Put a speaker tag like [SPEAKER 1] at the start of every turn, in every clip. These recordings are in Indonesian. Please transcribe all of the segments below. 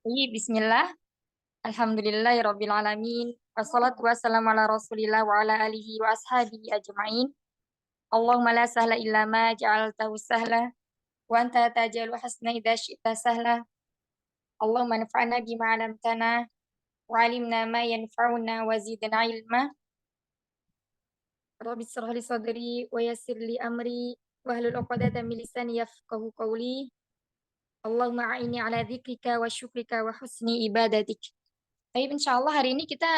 [SPEAKER 1] Bismillah. Alhamdulillahirabbil alamin. Wassalatu wassalamu ala Rasulillah wa ala alihi wa ashabihi ajmain. Allahumma la sahla illa ma ja'altahu sahla wa anta taj'alul hasna idza syi'ta sahla. Allahumma anfa'na bima 'allamtana wa 'allimna ma yanfa'una wa zidna ilma. Rabbi shrah li sadri wa yassir li amri wahlul 'uqdatam min lisani yafqahu qawli. Allahumma a'inni ala dzikrika wa syukrika wa husni ibadatik. Baik, insya Allah hari ini kita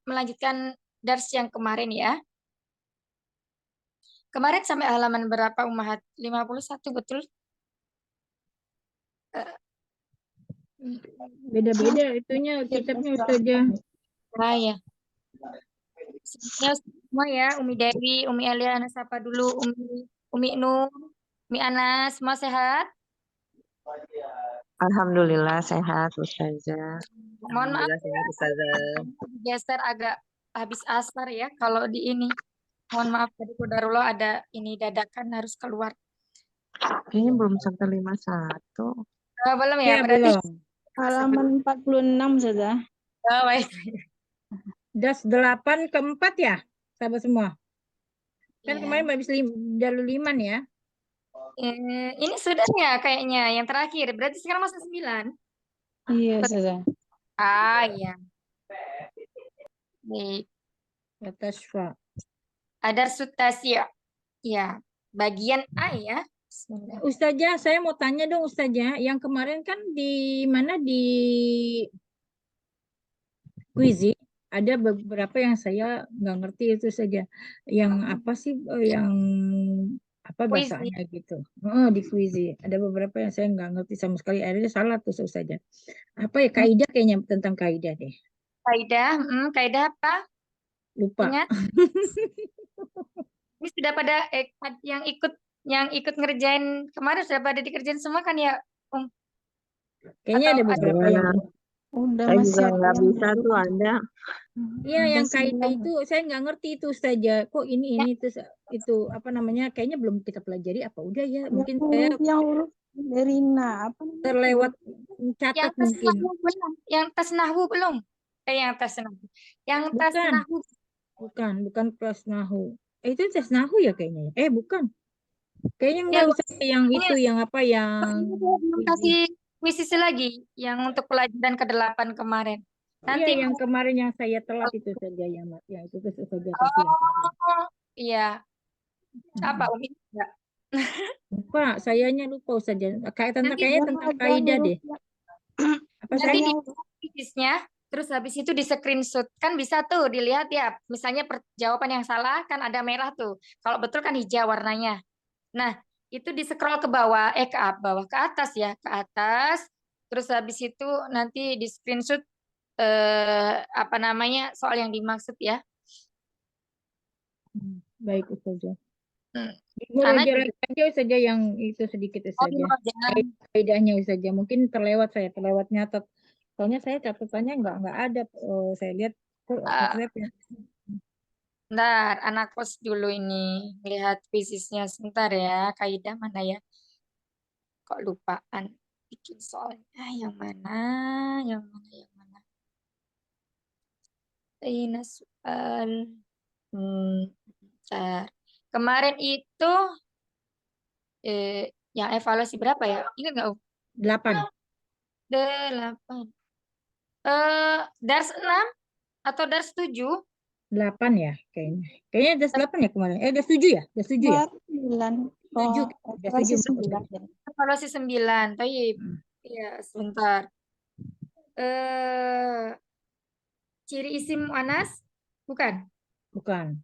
[SPEAKER 1] melanjutkan dars yang kemarin ya. Kemarin sampai halaman berapa Ummahat? 51 betul?
[SPEAKER 2] Beda-beda itunya kitabnya Ustazah.
[SPEAKER 1] Ah ya. Semua ya, Umi Dewi, Umi Elia, sapa dulu, Umi Nur, Umi Anas, semua sehat?
[SPEAKER 3] Alhamdulillah sehat Ustazah.
[SPEAKER 1] Mohon maaf
[SPEAKER 3] Alhamdulillah sehat Ustazah.
[SPEAKER 1] geser agak habis asar ya kalau di ini. Mohon maaf tadi Qadarullah ada ini dadakan harus keluar.
[SPEAKER 3] Kayaknya belum sampai 51.
[SPEAKER 1] Belum ya,
[SPEAKER 2] Ya,
[SPEAKER 1] berarti
[SPEAKER 2] belum.
[SPEAKER 4] Halaman 46 saja.
[SPEAKER 1] baik.
[SPEAKER 2] Das 8 ke 4 ya, sahabat semua. Kan
[SPEAKER 1] Ya.
[SPEAKER 2] kemarin habis jalur 5 nih ya.
[SPEAKER 1] Ini sudah ya kayaknya yang terakhir. Berarti sekarang masih 9.
[SPEAKER 4] Iya saja.
[SPEAKER 1] Ah iya. Baik.
[SPEAKER 2] Atas Fa.
[SPEAKER 1] Adar Sutasya. Ya, bagian A ya. Bismillah.
[SPEAKER 2] Ustazah, saya mau tanya dong Ustazah, yang kemarin kan di mana di Quizy ada beberapa yang saya nggak ngerti itu saja. Yang apa sih yang apa
[SPEAKER 1] Quizy.
[SPEAKER 2] bahasanya gitu. Di Quizy ada beberapa yang saya nggak ngerti sama sekali. Akhirnya salah tuh saja. Apa ya kaidah kayaknya tentang kaidah deh.
[SPEAKER 1] Kaidah, kaidah apa?
[SPEAKER 2] Lupa.
[SPEAKER 1] Ingat? Ini sudah pada yang ikut ngerjain kemarin sudah pada dikerjain semua kan ya?
[SPEAKER 2] Kayaknya
[SPEAKER 1] Atau
[SPEAKER 2] ada beberapa yang
[SPEAKER 4] Udah
[SPEAKER 3] Saya
[SPEAKER 4] masih
[SPEAKER 3] juga
[SPEAKER 4] ada
[SPEAKER 3] nggak
[SPEAKER 4] yang
[SPEAKER 3] bisa
[SPEAKER 4] baru.
[SPEAKER 3] tuh ada.
[SPEAKER 2] iya
[SPEAKER 4] Ada
[SPEAKER 2] yang kaidah
[SPEAKER 4] 9.
[SPEAKER 2] itu saya nggak ngerti itu saja. Kok ini terus itu apa namanya? Kayaknya belum kita pelajari apa udah ya? Mungkin saya
[SPEAKER 4] Yang huruf dari apa namanya?
[SPEAKER 2] terlewat
[SPEAKER 1] yang
[SPEAKER 2] catat
[SPEAKER 1] tes
[SPEAKER 2] mungkin.
[SPEAKER 1] nahwu belum? Yang tes nahwu belum? Yang tes nahwu. Yang tes
[SPEAKER 2] Bukan.
[SPEAKER 1] nahwu.
[SPEAKER 2] Bukan tes nahu. Itu tes nahu ya kayaknya. Bukan. Kayaknya
[SPEAKER 1] Ya,
[SPEAKER 2] enggak usah yang itu, yang apa yang
[SPEAKER 1] belum kasih kuisisi lagi yang untuk pelajaran ke-8 kemarin.
[SPEAKER 2] Iya,
[SPEAKER 1] Nanti
[SPEAKER 2] yang kemarin yang saya telat itu saja yang itu terus saja kasih.
[SPEAKER 1] iya. Apa Umi? Enggak.
[SPEAKER 2] Lupa, sayanya lupa saja. Kayaknya tentang kaidah deh. Apa
[SPEAKER 1] Nanti
[SPEAKER 2] saya?
[SPEAKER 1] di kuisisnya terus habis itu di screenshot kan bisa tuh dilihat ya. Misalnya jawaban yang salah kan ada merah tuh. Kalau betul kan hijau warnanya. Nah, itu di scroll ke bawah, ke bawah ke atas ya, ke atas. Terus habis itu nanti di screenshot apa namanya soal yang dimaksud ya.
[SPEAKER 2] Baik saja.
[SPEAKER 1] Anak
[SPEAKER 2] Jalan aja saja yang itu sedikit saja. Kaidahnya saja. Mungkin terlewat nyatat. Soalnya saya catatannya nggak ada. Saya lihat
[SPEAKER 1] Bentar, anak kos dulu ini lihat fisiknya sebentar ya. Kaidah mana ya? Kok lupaan bikin soalnya yang mana? Yang mana? Yang mana? Ini soal. Bentar. Kemarin itu yang evaluasi berapa ya? Ingat nggak?
[SPEAKER 2] 8.
[SPEAKER 1] 8. Dars 6 atau dars 7?
[SPEAKER 2] 8 ya kayaknya. Kayaknya das 8 ya kemarin. Das 7 ya? Das 7 ya?
[SPEAKER 4] 9.
[SPEAKER 2] 7. Das 7.
[SPEAKER 1] Evaluasi 9. Baik. Iya, sebentar. Ciri isim muannas? Bukan.
[SPEAKER 2] Bukan.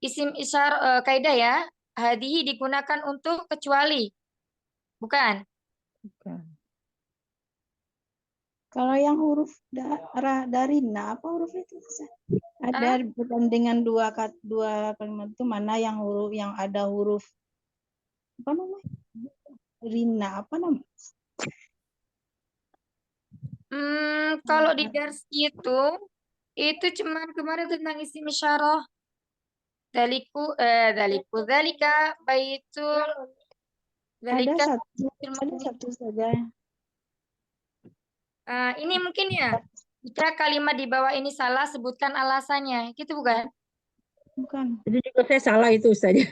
[SPEAKER 1] Isim isyar kaidah ya. Hadihi digunakan untuk kecuali. Bukan.
[SPEAKER 4] Kalau yang huruf darina apa huruf itu? Ada perbandingan dua kalimat itu mana yang huruf yang ada huruf apa namanya? Rina apa namanya?
[SPEAKER 1] Kalau di dars itu cuman kemarin tentang isim isyarah. Dalika baitul
[SPEAKER 4] Ada
[SPEAKER 1] Dzalika
[SPEAKER 4] ada satu saja.
[SPEAKER 1] ini mungkin ya. Jika kalimat di bawah ini salah, sebutkan alasannya. Gitu bukan?
[SPEAKER 4] Bukan.
[SPEAKER 2] Itu juga saya salah itu saja.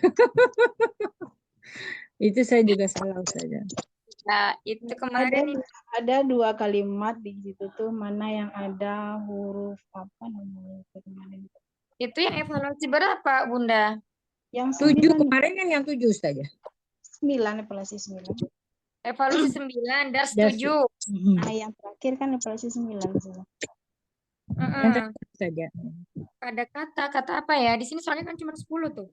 [SPEAKER 2] Itu saya juga salah saja.
[SPEAKER 1] Nah, itu kemarin
[SPEAKER 4] Ada dua kalimat di situ tuh, mana yang ada huruf apa namanya kemarin.
[SPEAKER 1] itu yang evaluasi berapa, Bunda?
[SPEAKER 4] Yang
[SPEAKER 2] 7
[SPEAKER 4] 9,
[SPEAKER 2] kemarin kan yang 7 saja.
[SPEAKER 4] 9 evaluasi 9.
[SPEAKER 1] Evaluasi 9, dar
[SPEAKER 2] Das-
[SPEAKER 1] 7.
[SPEAKER 4] Nah, yang terakhir kan evaluasi 9 saja.
[SPEAKER 2] Yang terakhir saja.
[SPEAKER 1] Ada kata apa ya? Di sini soalnya kan cuma 10 tuh.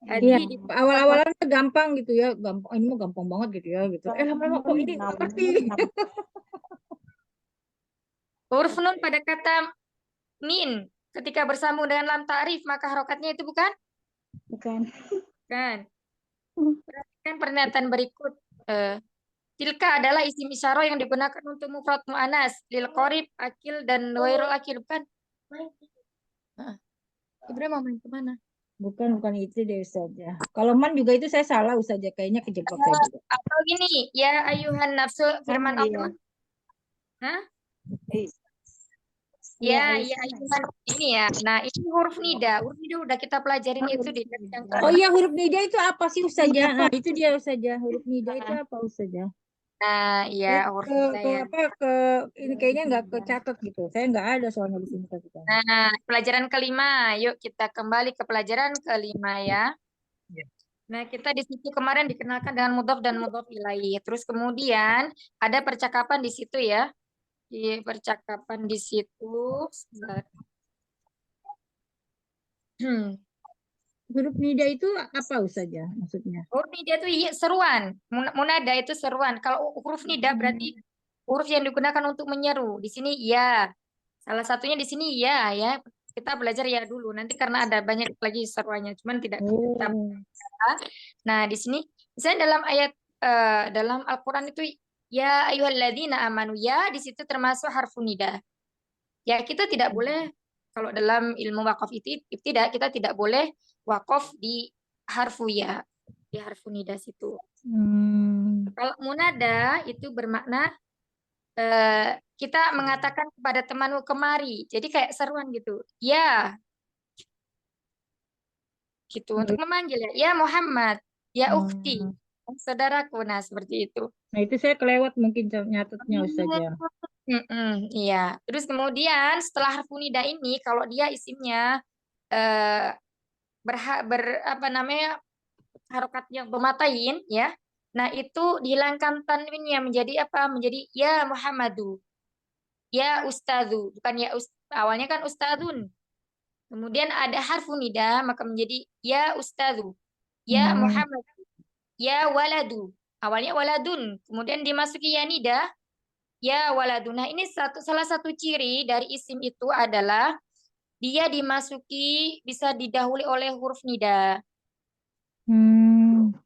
[SPEAKER 2] Iya,
[SPEAKER 1] Jadi
[SPEAKER 2] awal-awalan gampang gitu ya, gampang ini mah gampang banget gitu ya gitu. Lama-lama kok ini nggak ngerti.
[SPEAKER 1] huruf nun pada kata min ketika bersambung dengan lam ta'rif maka harokatnya itu bukan?
[SPEAKER 4] Bukan.
[SPEAKER 1] Kan. Perhatikan pernyataan berikut. Tilka adalah isim isyarah yang digunakan untuk mufrad mu'anas, lil qorib, akil, dan wairul akil. Bukan? Ibrahim mau main kemana?
[SPEAKER 2] Bukan itu deh saja. Kalau man juga itu saya salah saja, kayaknya kejebak saya juga.
[SPEAKER 1] Atau gini, ya ayuhan nafsu firman
[SPEAKER 4] iya.
[SPEAKER 1] Allah. Hah?
[SPEAKER 4] Iya,
[SPEAKER 1] Ya ayuhan ini ya. Nah, ini huruf nida. Huruf nida udah kita pelajarin itu di tes yang
[SPEAKER 2] Oh
[SPEAKER 1] ke-6.
[SPEAKER 2] iya, huruf nida itu apa sih saja? Nah, itu dia saja. Huruf nida itu apa saja?
[SPEAKER 1] Nah, iya huruf nida ya.
[SPEAKER 2] Ini kayaknya nggak kecatat gitu. Saya nggak ada soalnya di sini.
[SPEAKER 1] Nah, pelajaran kelima. Yuk kita kembali ke pelajaran kelima ya. Nah, kita di situ kemarin dikenalkan dengan mudhof dan mudhof ilaih. Terus kemudian ada percakapan di situ ya. Di percakapan di situ. Sebentar.
[SPEAKER 2] Huruf nida itu apa saja maksudnya?
[SPEAKER 1] Huruf nida itu iya, seruan. Munada itu seruan. Kalau huruf nida berarti huruf yang digunakan untuk menyeru. Di sini ya. Salah satunya di sini ya. Kita belajar ya dulu. Nanti karena ada banyak lagi seruannya, cuman tidak kita. Nah, di sini misalnya dalam ayat dalam Al-Qur'an itu ya ayyuhalladzina amanu ya di situ termasuk harfu nida. Ya, kita tidak boleh kalau dalam ilmu wakaf itu tidak kita tidak boleh wakaf di harfu ya, di harfu nida situ. Kalau munada itu bermakna kita mengatakan kepada temanmu kemari. Jadi kayak seruan gitu. Ya, gitu untuk memanggil ya. Ya Muhammad, ya ukhti, saudaraku. Nah, seperti itu.
[SPEAKER 2] Nah, itu saya kelewat mungkin nyatetnya saja.
[SPEAKER 1] Iya. Terus kemudian setelah harfu nida ini kalau dia isimnya apa namanya harokatnya domatain ya. Nah, itu dihilangkan tanwinnya menjadi apa? Menjadi ya Muhammadu. Ya Ustadzu, bukan ya awalnya kan Ustadzun. Kemudian ada harfu nida maka menjadi ya Ustadzu. Ya Muhammad. Ya waladu. Awalnya waladun, kemudian dimasuki ya nida, ya waladun. Nah, ini salah satu ciri dari isim itu adalah dia dimasuki bisa didahului oleh huruf nida.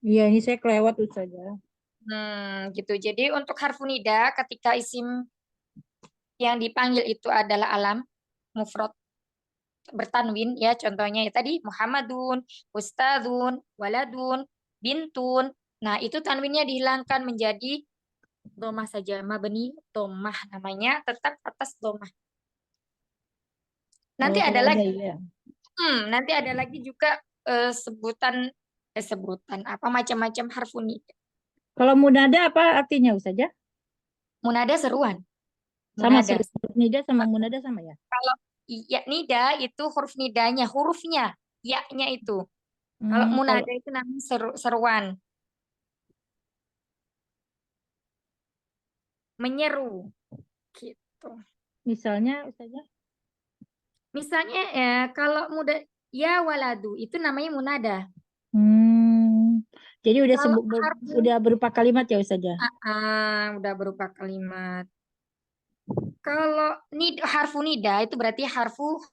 [SPEAKER 2] Iya, ini saya kelewat saja.
[SPEAKER 1] Gitu. Jadi untuk harfu nida ketika isim yang dipanggil itu adalah alam mufrad bertanwin ya contohnya ya tadi Muhammadun, Ustadzun, Waladun, Bintun. Nah, itu tanwinnya dihilangkan menjadi domah saja, mabni domah namanya tetap atas domah. Nanti ada lagi.
[SPEAKER 2] Ya.
[SPEAKER 1] Nanti ada lagi juga sebutan apa macam-macam harfu nida.
[SPEAKER 2] Kalau munada apa artinya saja?
[SPEAKER 1] Munada seruan.
[SPEAKER 2] Sama
[SPEAKER 1] Munada.
[SPEAKER 2] nida sama munada sama ya?
[SPEAKER 1] Kalau ya nida itu huruf nidanya, hurufnya, ya-nya itu. Kalau munada itu namanya seruan. Menyeru. Gitu.
[SPEAKER 2] Misalnya saja?
[SPEAKER 1] Misalnya ya kalau ya waladu itu namanya munada.
[SPEAKER 2] Jadi udah
[SPEAKER 1] Kalau
[SPEAKER 2] udah berupa kalimat ya saja.
[SPEAKER 1] Udah berupa kalimat. Kalau harfu nida itu berarti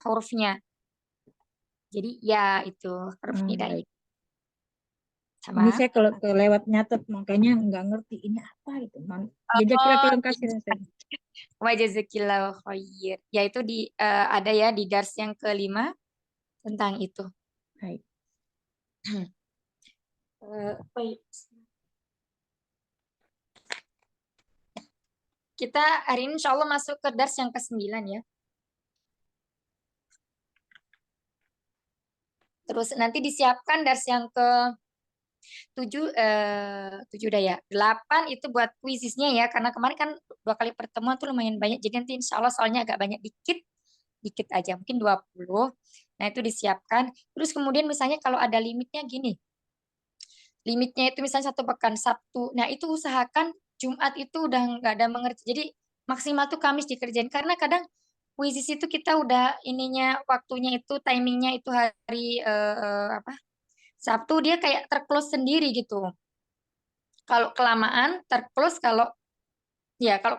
[SPEAKER 1] hurufnya. Jadi ya itu huruf nida. Sama.
[SPEAKER 2] Ini saya kalau kelewat nyatet makanya nggak ngerti ini apa itu. Jadi kira tolong kasih saya.
[SPEAKER 1] Wajazakillahu khair. Yaitu ada ya di dars yang kelima tentang itu.
[SPEAKER 2] Hai.
[SPEAKER 1] Kita hari ini insya Allah masuk ke dars yang ke-9 ya. Terus nanti disiapkan dars yang ke-7 udah ya. 8 itu buat kuisisnya ya. Karena kemarin kan 2 kali pertemuan tuh lumayan banyak. Jadi nanti insya Allah soalnya agak banyak dikit aja. Mungkin 20. Nah itu disiapkan. Terus kemudian misalnya kalau ada limitnya gini. Limitnya itu misalnya 1 pekan Sabtu. Nah itu usahakan Jumat itu udah nggak ada mengerti. Jadi maksimal tuh Kamis dikerjain. Karena kadang kuisis itu kita udah ininya waktunya itu timingnya itu hari apa Sabtu dia kayak terclose sendiri gitu. Kalau kelamaan terclose kalau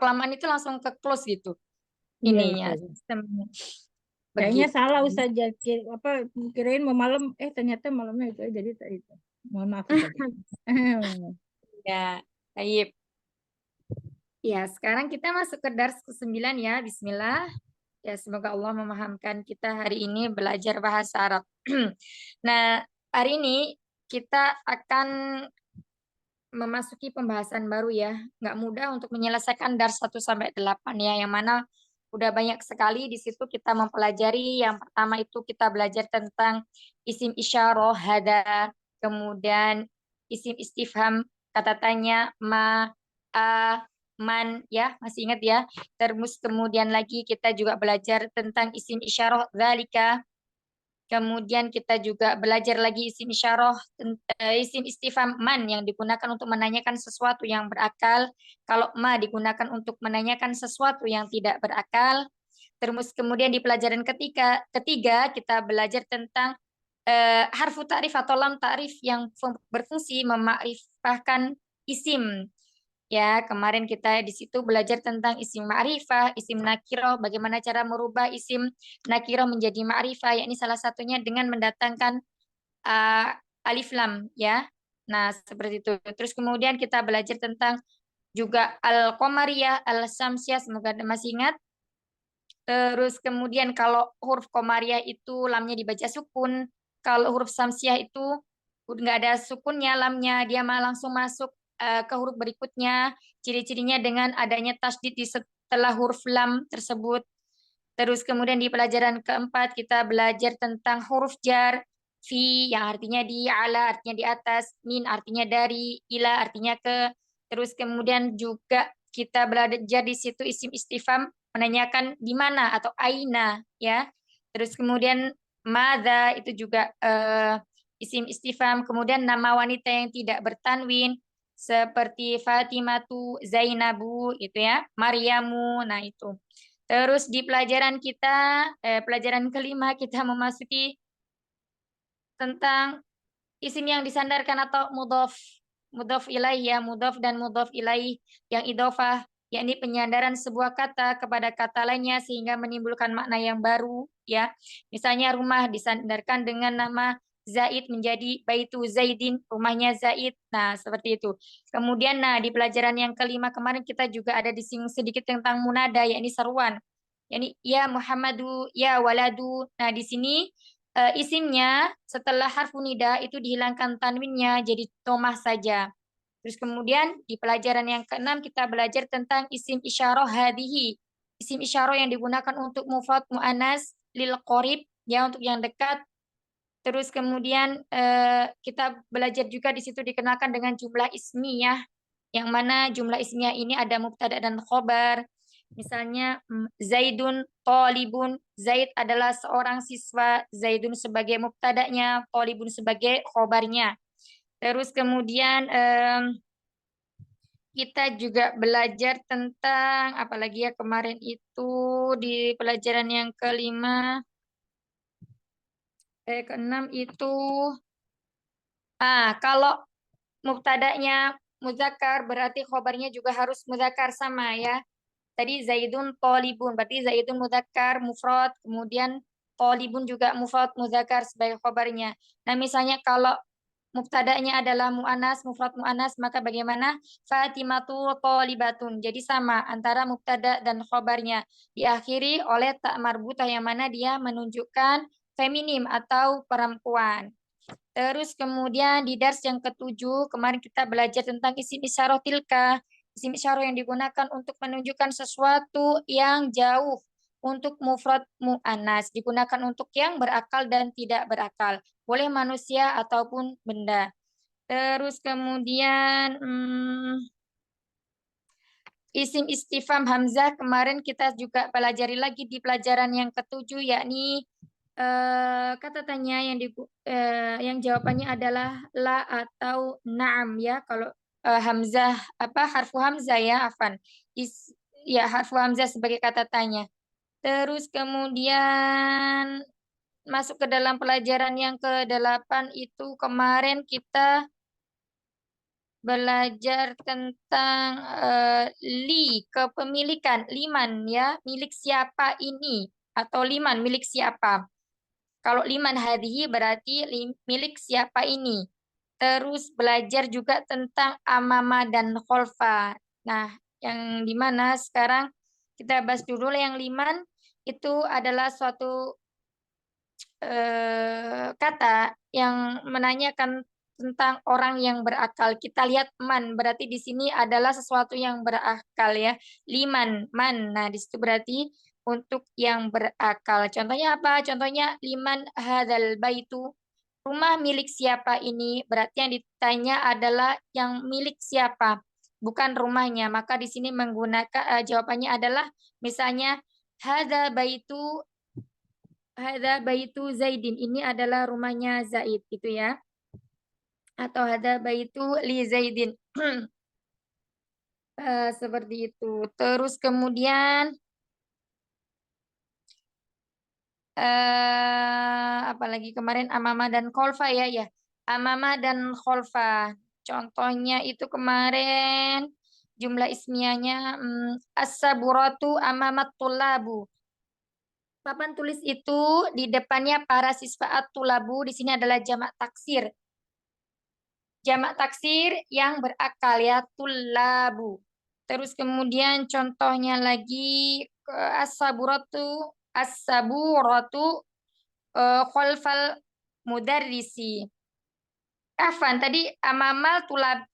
[SPEAKER 1] kelamaan itu langsung ke close gitu.
[SPEAKER 2] Iya,
[SPEAKER 1] Ininya
[SPEAKER 2] Ustazah.
[SPEAKER 1] sistemnya.
[SPEAKER 2] Kayaknya
[SPEAKER 1] Begitu.
[SPEAKER 2] salah Ustazah. Kirain mau malam, ternyata malamnya itu. Jadi itu. Mohon maaf Ustazah.
[SPEAKER 1] Ya, baik. Ya, sekarang kita masuk ke dars ke-9 ya. Bismillah. Ya, semoga Allah memahamkan kita hari ini belajar bahasa Arab. Nah, hari ini kita akan memasuki pembahasan baru ya. Nggak mudah untuk menyelesaikan dars 1 sampai 8 ya, yang mana udah banyak sekali di situ kita mempelajari. Yang pertama itu kita belajar tentang isim isyarah, hada, kemudian isim istifham, kata tanya, ma, a, man, ya, masih ingat ya. Terus kemudian lagi kita juga belajar tentang isim isyarah, dzalika. Kemudian kita juga belajar lagi isim isyarah, isim istifham man yang digunakan untuk menanyakan sesuatu yang berakal. Kalau ma digunakan untuk menanyakan sesuatu yang tidak berakal. Terus kemudian di pelajaran ketiga kita belajar tentang harfu ta'rif atau lam ta'rif yang berfungsi memakrifahkan isim. Ya, kemarin kita di situ belajar tentang isim ma'rifah, isim nakirah, bagaimana cara merubah isim nakirah menjadi ma'rifah, yakni salah satunya dengan mendatangkan uh, alif lam, ya. Nah, seperti itu. Terus kemudian kita belajar tentang juga al-qamariyah, al-samsiyah, semoga Anda masih ingat. Terus kemudian kalau huruf qamariyah itu lamnya dibaca sukun, kalau huruf samsiyah itu nggak ada sukunnya lamnya, dia malah langsung masuk ke huruf berikutnya. Ciri-cirinya dengan adanya tasdid di setelah huruf lam tersebut. Terus kemudian di pelajaran keempat kita belajar tentang huruf jar, fi yang artinya di, ala artinya di atas, min artinya dari, ila artinya ke. Terus kemudian juga kita belajar di situ isim istifham menanyakan di mana atau aina ya. Terus kemudian madza itu juga isim istifham. Kemudian nama wanita yang tidak bertanwin seperti Fatimatu, Zainabu itu ya, Maryamu. Nah itu. Terus di pelajaran kita, pelajaran kelima kita memasuki tentang isim yang disandarkan atau mudhof ilaih ya, mudhof dan mudhof ilaih yang idhofah, yakni penyandaran sebuah kata kepada kata lainnya sehingga menimbulkan makna yang baru ya. Misalnya rumah disandarkan dengan nama Zaid menjadi Baitu Zaidin, rumahnya Zaid. Nah, seperti itu. Kemudian di pelajaran yang kelima kemarin kita juga ada disinggung sedikit tentang munada yakni seruan. Yakni ya Muhammadu, ya waladu. Nah, di sini isimnya setelah harfu nida itu dihilangkan tanwinnya jadi tomah saja. Terus kemudian di pelajaran yang keenam kita belajar tentang isim isyarah hadihi. Isim isyarah yang digunakan untuk mufrad mu'anas lil qorib ya untuk yang dekat. Terus kemudian kita belajar juga di situ dikenalkan dengan jumlah ismiyah yang mana jumlah ismiyah ini ada mubtada dan khobar. Misalnya Zaidun Tolibun, Zaid adalah seorang siswa, Zaidun sebagai mubtadanya, Tolibun sebagai khobarnya. Terus kemudian kita juga belajar tentang apalagi ya kemarin itu di pelajaran yang kelima, keenam itu kalau mubtadanya muzakkar berarti khobarnya juga harus muzakkar sama ya. Tadi Zaidun Tolibun, berarti Zaidun mudzakkar mufrad, kemudian Tolibun juga mufrad mudzakkar sebagai khabarnya. Nah, misalnya kalau mubtada'nya adalah mu'anas, mufrad mu'anas, maka bagaimana? Fatimatu Tolibatun. Jadi sama antara mubtada dan khabarnya. Diakhiri oleh tak marbutah yang mana dia menunjukkan feminim atau perempuan. Terus kemudian di dars yang ke-7, kemarin kita belajar tentang isim isyarah tilka. Isim isyarah yang digunakan untuk menunjukkan sesuatu yang jauh. Untuk mufrad mu'annas digunakan untuk yang berakal dan tidak berakal. Boleh manusia ataupun benda. Terus kemudian isim istifham hamzah kemarin kita juga pelajari lagi di pelajaran yang ke-7, yakni kata tanya yang jawabannya adalah la atau na'am ya. Kalau hamzah harfu hamzah ya, afan. Ya, harfu hamzah sebagai kata tanya. Terus kemudian masuk ke dalam pelajaran yang ke-8 itu kemarin kita belajar tentang kepemilikan, liman ya, milik siapa ini atau liman milik siapa. Kalau liman hadhihi berarti milik siapa ini. Terus belajar juga tentang amama dan kholfa. Nah, yang dimana sekarang kita bahas dulu yang liman itu adalah suatu kata yang menanyakan tentang orang yang berakal. Kita lihat man, berarti di sini adalah sesuatu yang berakal ya. Liman, man. Nah, di situ berarti untuk yang berakal. Contohnya apa? Contohnya liman hadzal baitu. Rumah milik siapa ini? Berarti yang ditanya adalah yang milik siapa, bukan rumahnya. Maka di sini menggunakan jawabannya adalah misalnya hadza baitu Zaidin. Ini adalah rumahnya Zaid gitu ya. Atau hadza baitu li Zaidin. Seperti itu. Terus kemudian apalagi kemarin amama dan kholfa ya ya. Amama dan kholfa. Contohnya itu kemarin jumlah ismiyahnya as-saburatu amamat tulabu. Papan tulis itu di depannya para siswa at-tulabu, di sini adalah jamak taksir. Jamak taksir yang berakal ya, tulabu. Terus kemudian contohnya lagi as-saburatu khalfal mudarrisi. Afan, tadi amamal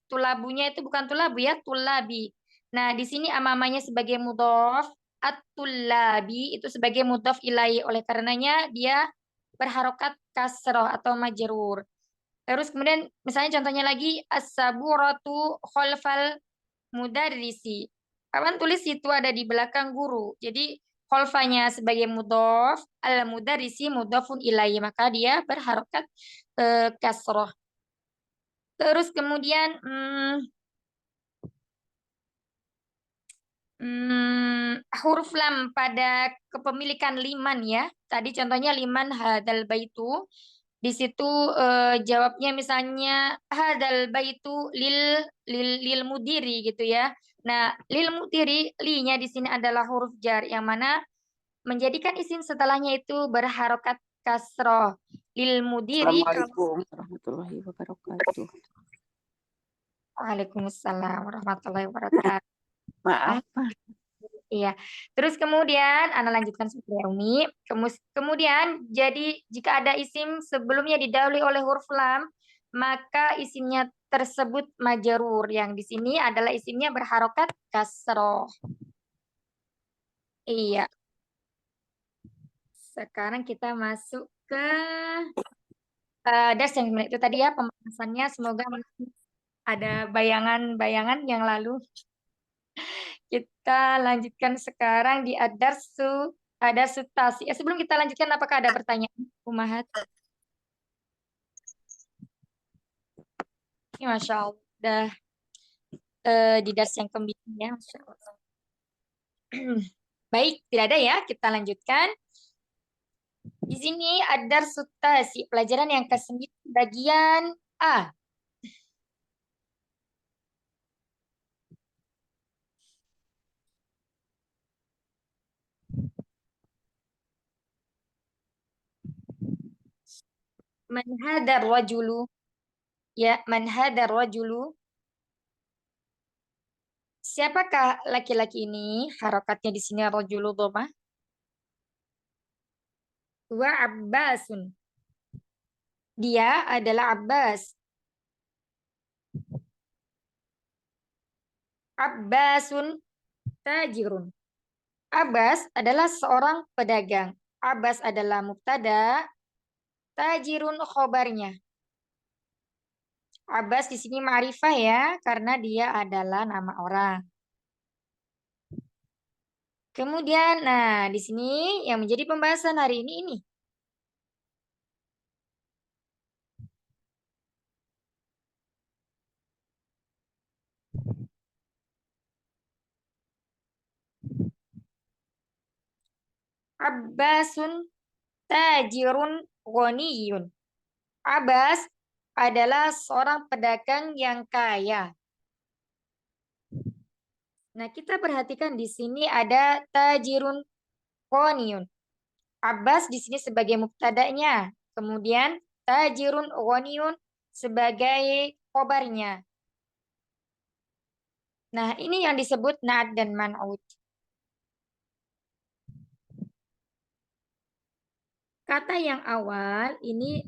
[SPEAKER 1] tulabunya itu bukan tulabu ya, tulabi. Nah, di sini amamanya sebagai mudhof, at-tullabi itu sebagai mudhof ilai. Oleh karenanya dia berharokat kasroh atau majrur. Terus kemudian misalnya contohnya lagi as-saburatu khalfal mudarrisi. Kawan tulis itu ada di belakang guru. Jadi khalfanya sebagai mudhof, al-mudarrisi mudhofun ilai, maka dia berharokat kasroh. Terus kemudian huruf lam pada kepemilikan liman ya. Tadi contohnya liman hadal baitu. Di situ jawabnya misalnya hadal baitu lil mudiri gitu ya. Nah, lil mudiri li-nya di sini adalah huruf jar yang mana menjadikan isim setelahnya itu berharokat kasroh. Lil mudiri.
[SPEAKER 5] Assalamualaikum warahmatullahi wabarakatuh.
[SPEAKER 1] Waalaikumsalam warahmatullahi wabarakatuh.
[SPEAKER 5] Maaf,
[SPEAKER 1] Iya. Terus kemudian Ana lanjutkan seperti ya Umi. Kemudian jadi jika ada isim sebelumnya didahului oleh huruf lam, maka isimnya tersebut majrur. Yang di sini adalah isimnya berharokat kasroh. Iya. Sekarang kita masuk ke dars yang itu tadi ya pembahasannya. Semoga ada bayangan-bayangan yang lalu. Kita lanjutkan sekarang di Ad-Darsu Tasi. Sebelum kita lanjutkan, apakah ada pertanyaan, Umahat? Ini Masya Allah, udah di dars yang ke-9 ya, Masya Allah. Baik, tidak ada ya, kita lanjutkan. Di sini Ad-Darsu Tasi, pelajaran yang ke-9, bagian A. Man hadar rajulu. Ya, man hadar rajulu. Siapakah laki-laki ini? Harokatnya di sini rajulu dhamma. Wa Abbasun. Dia adalah Abbas. Abbasun tajirun. Abbas adalah seorang pedagang. Abbas adalah mubtada, tajirun khobarnya. Abbas di sini ma'rifah ya, karena dia adalah nama orang. Kemudian, nah di sini yang menjadi pembahasan hari ini. Abbasun tajirun ghaniyun. Abbas adalah seorang pedagang yang kaya. Nah, kita perhatikan di sini ada tajirun ghaniyun. Abbas di sini sebagai mubtada'nya. Kemudian tajirun ghaniyun sebagai khobarnya. Nah, ini yang disebut na'at dan man'ut. Kata yang awal ini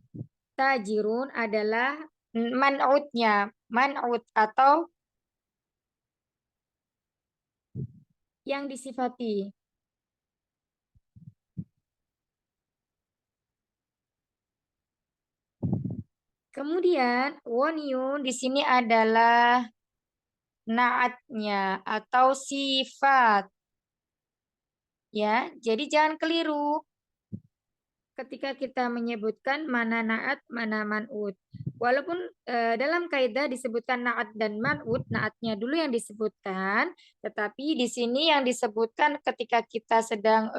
[SPEAKER 1] tajirun adalah man'utnya, man'ut atau yang disifati. Kemudian woniun di sini adalah naatnya atau sifat. Ya, jadi jangan keliru ketika kita menyebutkan mana naat, mana man'ut. Walaupun dalam kaidah disebutkan naat dan man'ut, naatnya dulu yang disebutkan, tetapi di sini yang disebutkan ketika kita sedang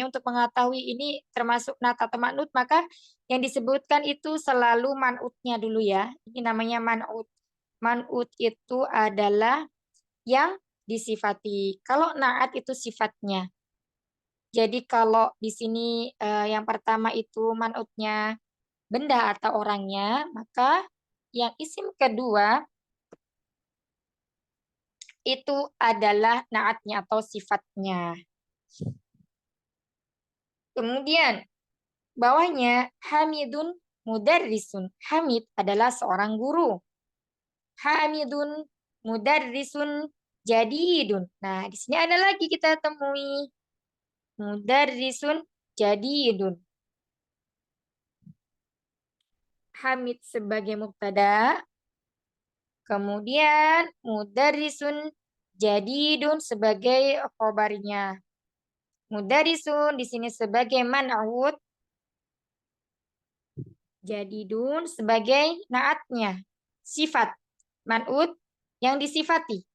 [SPEAKER 1] untuk mengetahui ini termasuk naat atau man'ut, maka yang disebutkan itu selalu man'utnya dulu ya. Ini namanya man'ut. Man'ut itu adalah yang disifati. Kalau naat itu sifatnya. Jadi kalau di sini yang pertama itu man'utnya benda atau orangnya, maka yang isim kedua itu adalah naatnya atau sifatnya. Kemudian bawahnya Hamidun mudarrisun. Hamid adalah seorang guru. Hamidun mudarrisun jadidun. Nah, di sini ada lagi kita temui mudarrisun jadidun. Hamid sebagai mubtada, kemudian mudarrisun jadidun sebagai khobarnya. Mudarrisun di sini sebagai man'ut, jadidun sebagai naatnya, sifat man'ut yang disifati.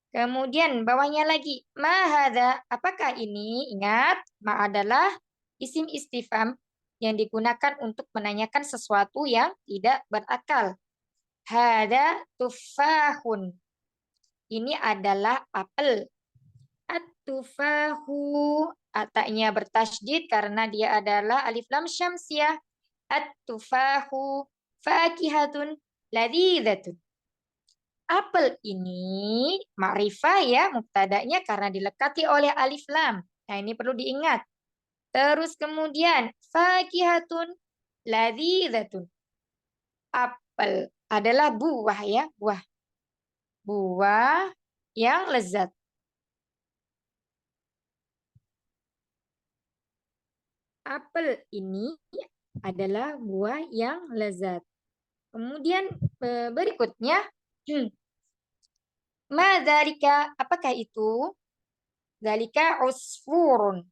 [SPEAKER 1] Kemudian bawahnya lagi ma hadza, apakah ini? Ingat, ma adalah isim istifham yang digunakan untuk menanyakan sesuatu yang tidak berakal. Hada tufahun. Ini adalah apel. At-tufahu. Ataknya bertasydid karena dia adalah alif lam syamsiyah. At-tufahu fakihatun ladhidatun. Apel ini ma'rifah ya mubtada'nya karena dilekati oleh alif lam. Nah, ini perlu diingat. Terus kemudian fakihatun ladhidatun. Apel adalah buah ya, buah. Buah yang lezat. Apel ini adalah buah yang lezat. Kemudian berikutnya, madzalika, apakah itu? Zalika usfurun.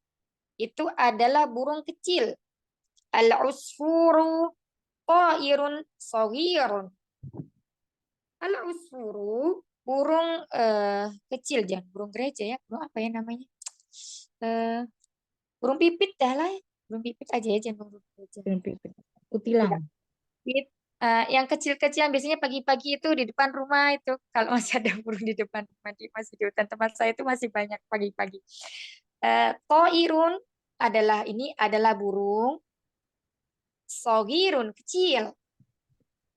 [SPEAKER 1] Itu adalah burung kecil. Al-usfuru ta'irun shaghirun. Al-usfuru burung kecil, jangan burung gereja ya. Burung apa ya namanya? Burung pipit dah lah. Burung pipit aja ya, jangan burung gereja.
[SPEAKER 2] Burung pipit. Kutilang.
[SPEAKER 1] Pipit. Yang kecil-kecil yang biasanya pagi-pagi itu di depan rumah itu. Kalau masih ada burung di depan rumah, masih di hutan tempat saya itu masih banyak pagi-pagi. Ta'irun adalah burung. Shaghirun kecil.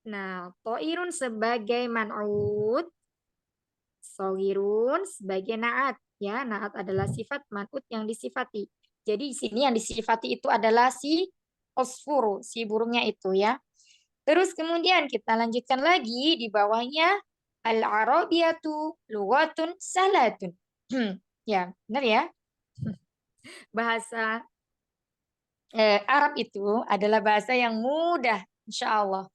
[SPEAKER 1] Nah, ta'irun sebagai man'ut, shaghirun sebagai naat. Ya, naat adalah sifat, man'ut yang disifati. Jadi di sini yang disifati itu adalah si usfuru, si burungnya itu ya. Terus kemudian kita lanjutkan lagi di bawahnya Al-Arabiyatu lughatun sahlatun. Ya, benar ya. Bahasa Arab itu adalah bahasa yang mudah, insya Allah.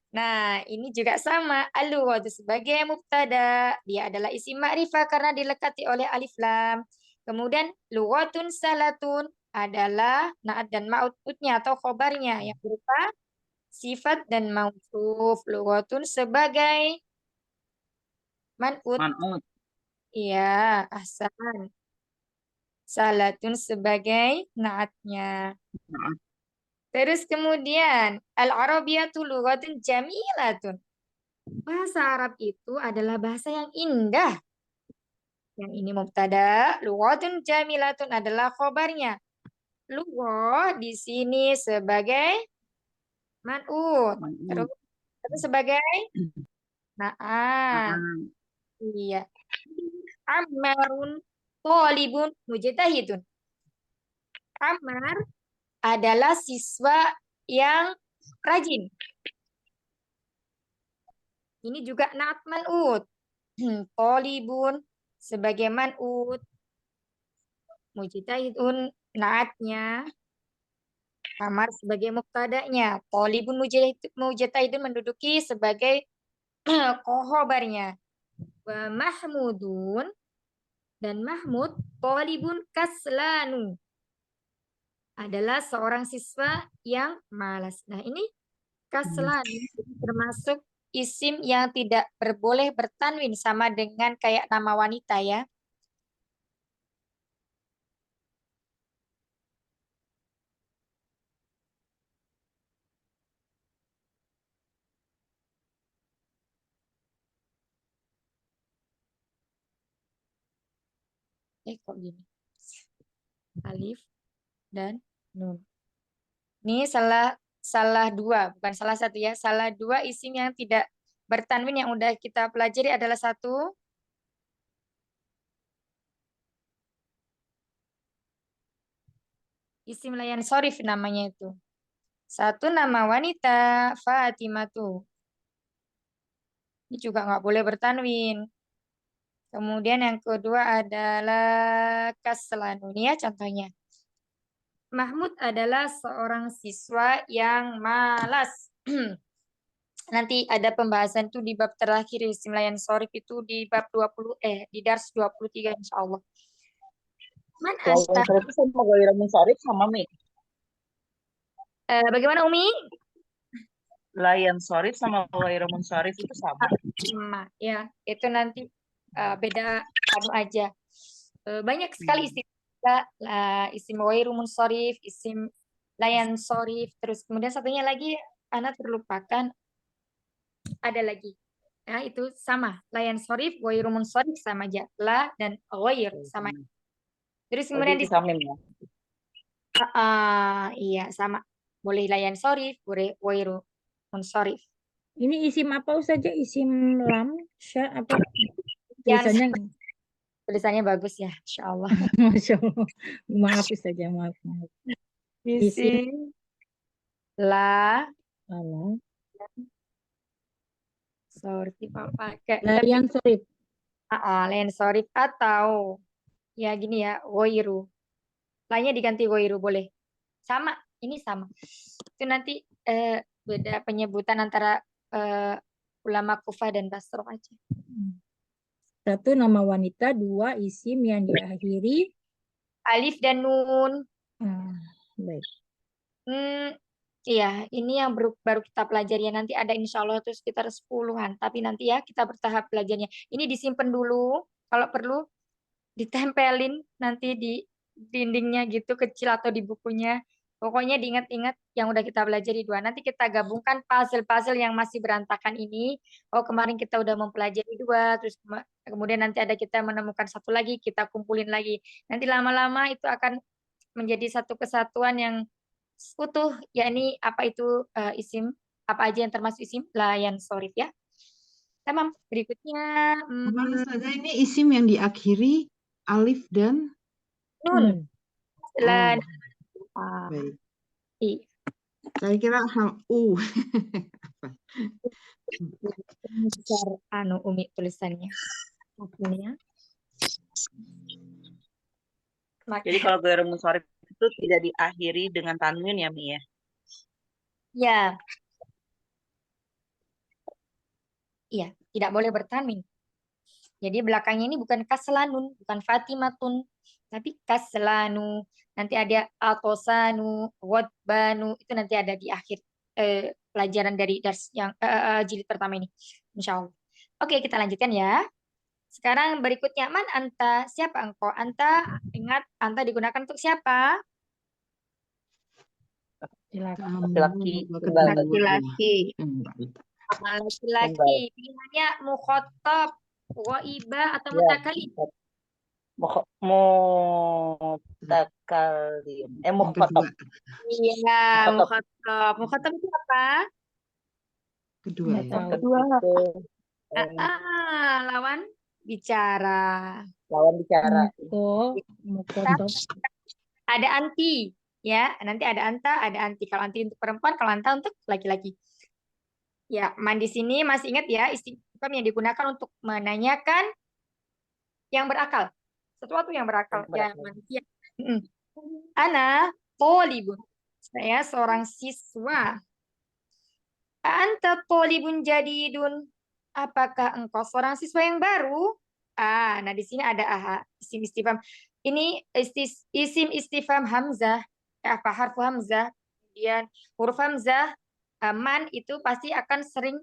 [SPEAKER 1] Nah, ini juga sama. Al-lughatu sebagai mubtada. Dia adalah isim ma'rifah karena dilekati oleh alif lam. Kemudian lughatun salatun adalah naat dan ma'utnya atau khobarnya yang berupa sifat dan mausuf. Lughatun sebagai man'ut.
[SPEAKER 6] Man'ut.
[SPEAKER 1] Iya, ahsan. Salatun sebagai naatnya.
[SPEAKER 6] Nah,
[SPEAKER 1] Terus kemudian al-Arabiyatu lughatun jamilatun. Bahasa Arab itu adalah bahasa yang indah. Yang ini mubtada, lughatun jamilatun adalah khobarnya. Lughah di sini sebagai man'ut.
[SPEAKER 6] man'ut.
[SPEAKER 1] Terus sebagai naat.
[SPEAKER 6] Nah,
[SPEAKER 1] Iya. Ammarun thalibun mujtahidun. Ammar adalah siswa yang rajin. Ini juga naat man'ut. Thalibun sebagai man'ut. Mujtahidun naatnya. Amar sebagai mubtada'nya. Thalibun mujtahidun menduduki sebagai khobarnya. Wa mahmudun dan Mahmud thalibun kaslanu adalah seorang siswa yang malas. Nah, ini kaslanu termasuk isim yang tidak boleh bertanwin sama dengan kayak nama wanita ya. Kok gini? Alif dan nun. Ini salah dua, bukan salah satu ya. Salah dua isim yang tidak bertanwin yang udah kita pelajari adalah satu. Isim layan sorif namanya itu. Satu nama wanita, Fatimatu. Ini juga nggak boleh bertanwin. Kemudian yang kedua adalah kaslanu. Ini ya contohnya. Mahmud adalah seorang siswa yang malas. Nanti ada pembahasan tuh di bab terakhir isim layan sorif itu di bab 20 di dars 23 insya Allah. Man
[SPEAKER 6] layan
[SPEAKER 1] anta.
[SPEAKER 6] sorif sama ghairu munsharif sama Mi.
[SPEAKER 1] Bagaimana Umi?
[SPEAKER 6] Layan sorif sama ghairu munsharif itu sama.
[SPEAKER 1] Sama ya. Itu nanti beda anu aja. Banyak sekali isim isim ghairu munsharif, isim layan sorif, terus kemudian satunya lagi anak terlupakan ada lagi. Ya, itu sama. Layan sorif, ghairu munsharif sama aja. La dan ghair sama. Terus kemudian di
[SPEAKER 6] Samim ya.
[SPEAKER 1] iya sama. Boleh layan sorif, boleh ghairu munsharif.
[SPEAKER 2] Ini isim apa saja? Isim lam, sya apa? Tulisannya
[SPEAKER 1] Tulisannya bagus ya, insya Allah.
[SPEAKER 2] Masya Allah. Maaf saja, maaf.
[SPEAKER 1] Isim la
[SPEAKER 2] Alah.
[SPEAKER 1] sorif apa? Kayak
[SPEAKER 2] Layan sorif.
[SPEAKER 1] layan sorif atau ya gini ya, ghairu. Lainnya diganti ghairu boleh. Sama, ini sama. Itu nanti beda penyebutan antara ulama Kufah dan Basrah aja.
[SPEAKER 2] Satu nama wanita, dua isim yang diakhiri
[SPEAKER 1] Alif dan nun.
[SPEAKER 2] baik.
[SPEAKER 1] Iya, ini yang baru kita pelajari ya. Nanti ada insya Allah itu sekitar 10-an. Tapi nanti ya kita bertahap belajarnya. Ini disimpan dulu. Kalau perlu ditempelin nanti di dindingnya gitu kecil atau di bukunya. Pokoknya diingat-ingat yang udah kita pelajari dua. Nanti kita gabungkan puzzle-puzzle yang masih berantakan ini. Oh kemarin kita udah mempelajari dua, terus kemudian nanti ada kita menemukan satu lagi, kita kumpulin lagi. Nanti lama-lama itu akan menjadi satu kesatuan yang utuh, yakni apa itu isim, apa aja yang termasuk isim layan sorif ya. Tamam, berikutnya
[SPEAKER 7] Mana saja ini isim yang diakhiri alif dan
[SPEAKER 1] nun. Setelah
[SPEAKER 7] baik.
[SPEAKER 1] i.
[SPEAKER 7] Saya kira Apa?
[SPEAKER 1] Besar Umi tulisannya. Akhirnya.
[SPEAKER 6] Jadi kalau ghairu munsharif itu tidak diakhiri dengan tanwin ya, Mi ya?
[SPEAKER 1] Ya, iya, tidak boleh bertanwin. Jadi belakangnya ini bukan kaslanun, bukan Fatimatun, tapi kaslanu. Nanti ada atosanu, wadbanu, itu nanti ada di akhir pelajaran dari dars yang jilid pertama ini. Insya Allah. Oke, kita lanjutkan ya. Sekarang berikutnya, man anta, siapa engkau? Anta, ingat, anta digunakan untuk siapa?
[SPEAKER 2] Silakan.
[SPEAKER 6] Laki-laki
[SPEAKER 7] Nomor
[SPEAKER 6] kembali.
[SPEAKER 7] kedua.
[SPEAKER 4] Laki-laki.
[SPEAKER 1] Laki-laki. Pilihannya mukhotob, waiba, atau
[SPEAKER 6] Ya.
[SPEAKER 1] mutakalim.
[SPEAKER 6] Mutakalim.
[SPEAKER 7] Yang
[SPEAKER 6] Mukhotob.
[SPEAKER 7] kedua.
[SPEAKER 1] Iya,
[SPEAKER 6] Mukhotob.
[SPEAKER 1] mukhotob. Mukhotob itu apa?
[SPEAKER 7] Kedua
[SPEAKER 2] Nggak
[SPEAKER 7] ya.
[SPEAKER 2] tahu.
[SPEAKER 4] Kedua.
[SPEAKER 6] Itu
[SPEAKER 1] Lawan bicara.
[SPEAKER 6] lawan bicara.
[SPEAKER 2] Mukotob.
[SPEAKER 1] Ada anti, ya. Nanti ada anta, ada anti. Kalau anti untuk perempuan, kalau anta untuk laki-laki. Ya, man di sini masih ingat ya, istifham yang digunakan untuk menanyakan yang berakal. Sesuatu yang berakal.
[SPEAKER 6] Yang
[SPEAKER 1] Ya,
[SPEAKER 6] berakal.
[SPEAKER 1] manusia. Ana tolibun. Saya seorang siswa. Anta tolibun jadidun. Apakah engkau seorang siswa yang baru? Nah di sini ada aha, isim istifham. Ini isim istifham hamzah. Apa harfu hamzah? Kemudian huruf hamzah, man itu pasti akan sering